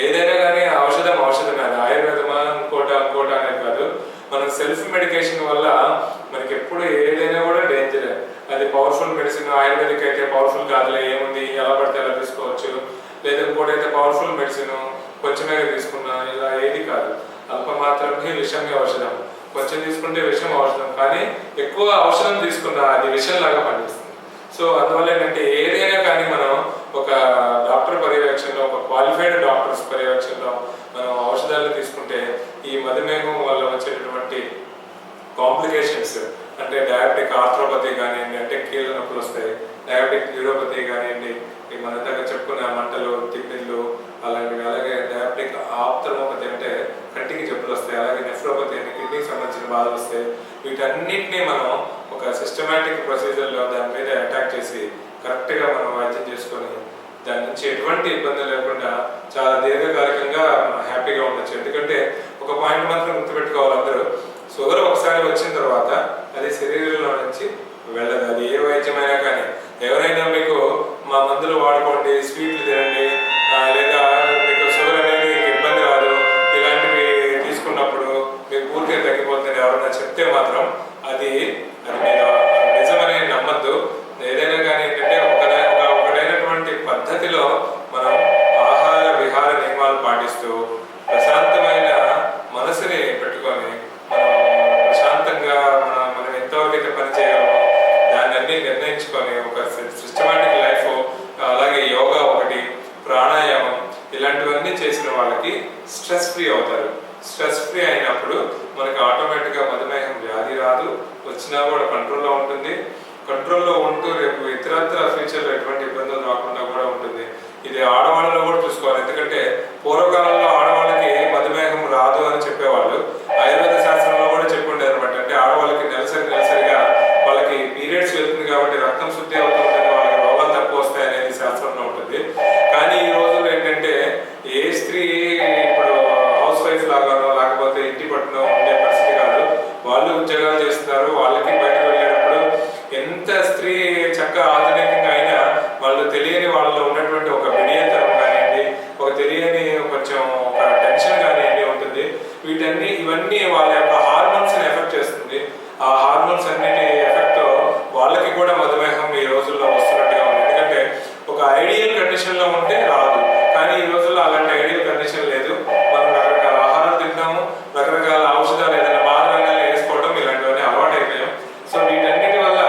Speaker 2: ఏదైనా కానీ ఔషధమే, అది ఆయుర్వేదమా ఇంకోట అనేది కాదు. మనం సెల్ఫ్ మెడికేషన్ వల్ల మనకి ఎప్పుడు ఏదైనా కూడా డేంజరే. అది పవర్ఫుల్ మెడిసిన్, ఆయుర్వేదిక్ అయితే పవర్ఫుల్ కాదులే, ఏముంది ఎలా పడితే ఎలా తీసుకోవచ్చు. లేదా ఇంకోటైతే పవర్ఫుల్ మెడిసిన్ కొంచెమే తీసుకున్నా, ఇలా ఏది కాదు. అల్ప మాత్రమే విషమే ఔషధం. కొంచెం తీసుకుంటే విషం ఔషధం, కానీ ఎక్కువ ఔషధం తీసుకున్నా అది విషంలాగా పనిచేస్తుంది. సో అందువల్ల ఏంటంటే ఏదైనా కానీ మనం ఒక డాక్టర్ పర్యవేక్షణలో, ఒక క్వాలిఫైడ్ డాక్టర్స్ పర్యవేక్షణలో మనం ఔషధాలు తీసుకుంటే ఈ మధుమేహం వల్ల వచ్చేటటువంటి కాంప్లికేషన్స్, అంటే డయాబెటిక్ ఆర్థ్రోపతి కానివ్వండి, అంటే కీళ్ళ నొప్పులు వస్తాయి, డయాబెటిక్ న్యూరోపతి కానివ్వండి, మన దగ్గర చెప్పుకున్న మంటలు, తిమ్మిళ్ళు అలాంటివి, అలాగే డయాబెటిక్ ఆప్థల్మోపతి అంటే కంటికి జబ్బులు వస్తాయి, అలాగే నెఫ్రోపతి అంటే కిడ్నీకి సంబంధించిన బాధలు వస్తాయి. వీటన్నిటినీ మనం ఒక సిస్టమాటిక్ ప్రొసీజర్లో దాని మీద అటాక్ చేసి కరెక్ట్గా మనం వైద్యం చేసుకొని దాని నుంచి ఎటువంటి ఇబ్బంది లేకుండా చాలా దీర్ఘకాలికంగా మనం హ్యాపీగా ఉండొచ్చు. ఎందుకంటే ఒక పాయింట్ మాత్రం గుర్తుపెట్టుకోవాలి అందరూ, షుగర్ ఒకసారి వచ్చిన తర్వాత అది శరీరంలో నుంచి వెళ్ళదు. అది ఏ వైద్యమైనా కానీ. ఎవరైనా మీకు మా మందులు వాడుకోండి, స్వీట్లు తినండి, లేదా మీకు షుగర్ అనేది ఇబ్బంది రాదు, ఇలాంటివి తీసుకున్నప్పుడు మీకు పూర్తిగా తగ్గిపోతుంది ఎవరైనా చెప్తే మాత్రం అది మీరు నిజమని నమ్మద్దు. ఏదైనా కానీ ఏంటంటే ఒకటైనటువంటి పద్ధతిలో మనం ఆహార విహార నియమాలు పాటిస్తూ ప్రశాంతమైన మనసుని పెట్టుకొని మనం ప్రశాంతంగా మనం ఎంతవరకు పని చేయగలమో దాన్ని అన్ని నిర్ణయించుకొని ఒక సిస్టమాటిక్ లైఫ్, అలాగే యోగా ఒకటి, ప్రాణాయామం, ఇలాంటివన్నీ చేసిన వాళ్ళకి స్ట్రెస్ ఫ్రీ అవుతారు. స్ట్రెస్ ఫ్రీ అయినప్పుడు మనకి ఆటోమేటిక్గా మధుమేహం వ్యాధి రాదు, వచ్చినా కూడా కంట్రోల్లో ఉంటుంది. కంట్రోల్లో ఉంటూ రేపు ఇతరత్ర ఫ్యూచర్లో ఎటువంటి ఇబ్బందులు రాకుండా కూడా ఉంటుంది. ఇది ఆడవాళ్ళలో కూడా చూసుకోవాలి. ఎందుకంటే పూర్వకాలంలో ఆడవాళ్ళకి మధుమేహం రాదు అని చెప్పేవాళ్ళు. ఆయుర్వేద శాస్త్రంలో కూడా చెప్పుండేది అనమాట. అంటే ఆడవాళ్ళకి నెలసరిగా వాళ్ళకి పీరియడ్స్ వెళ్తుంది కాబట్టి రక్తం శుద్ధి అవుతుంది, వాళ్ళకి రోగాలు తక్కువ వస్తాయి అనేది శాస్త్రంలో ఉంటుంది. కానీ ఈ రోజుల్లో ఏంటంటే ఏ స్త్రీ ఇప్పుడు హౌస్ వైఫ్ లాగానో లేకపోతే ఇంటి పట్టునో ఉండే పరిస్థితి కాదు. వాళ్ళు ఉద్యోగాలు చేస్తున్నారు. వాళ్ళకి బయటకు వెళ్ళేటప్పుడు ఎంత స్త్రీ చక్కగా ఆధునికంగా అయినా వాళ్ళు తెలియని వాళ్ళలో ఉన్నటువంటి ఒక బిడియతనం కానివ్వండి, ఒక తెలియని కొంచెం ఒక టెన్షన్ కానివ్వండి ఉంటుంది. ఇవన్నీ వాళ్ళ యొక్క హార్మోన్స్ ఎఫెక్ట్ చేస్తుంది. ఆ హార్మోన్స్ అన్నిటి ఎఫెక్ట్ వాళ్ళకి కూడా మధుమేహం ఈ రోజుల్లో వస్తున్నట్టుగా ఉంది. ఎందుకంటే ఒక ఐడియల్ కండిషన్లో ఉంటే రాదు, కానీ ఈ రోజుల్లో అలాంటి ఐడియల్ కండిషన్ లేదు. మనం రకరకాల ఆహారాలు తింటాము, రకరకాల ఔషధాలు ఏదైనా బాధరంగానే వేసుకోవడం, ఇలాంటివన్నీ అలవాటు అయిపోయాం. సో వీటన్నిటి వల్ల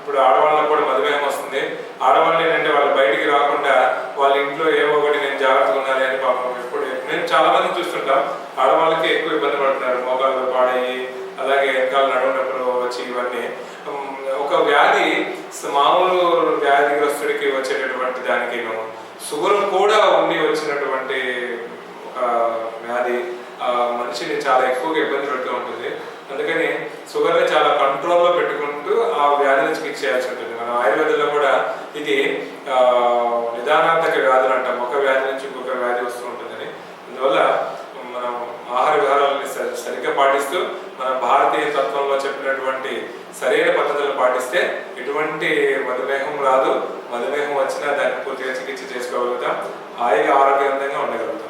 Speaker 2: ఇప్పుడు ఆడవాళ్ళకు కూడా మధుమేహం వస్తుంది. ఆడవాళ్ళు ఏంటంటే వాళ్ళు బయటికి రాకుండా వాళ్ళ ఇంట్లో ఏవో ఒకటి నేను జాగ్రత్తగా ఉండాలి అని పాపం ఎప్పుడు నేను చాలా మంది చూస్తుంటాం. ఆడవాళ్ళకి ఎక్కువ ఇబ్బంది పడుతున్నారు, మోకాళ్ళు పాడయ్యి, అలాగే వెనకాల నడుమునప్పుడు వచ్చి ఇవన్నీ. ఒక వ్యాధి మామూలు వ్యాధిగ్రస్తుడికి వచ్చేటటువంటి దానికి షుగర్ కూడా ఉండి వచ్చినటువంటి ఒక వ్యాధి మనిషిని చాలా ఎక్కువగా ఇబ్బంది పెడుతూ ఉంటుంది. అందుకని షుగర్ని చాలా కంట్రోల్లో పెట్టుకుంటూ ఆ వ్యాధిని చికిత్స చేయాల్సి ఉంటుంది. మన ఆయుర్వేదంలో కూడా ఇది నిదానాంతక వ్యాధులు అంటాం, ఒక వ్యాధి నుంచి ఇంకొక వ్యాధి వస్తూ ఉంటుందని. అందువల్ల మనం ఆహార విహారాలని సరిగ్గా పాటిస్తూ మన భారతీయ తత్వంలో చెప్పినటువంటి సరైన పద్ధతులు పాటిస్తే ఎటువంటి మధుమేహం రాదు. మధుమేహం వచ్చినా దాన్ని పూర్తిగా చికిత్స చేసుకోగలుగుతాం, హాయిగా ఆరోగ్యవంతంగా ఉండగలుగుతాం.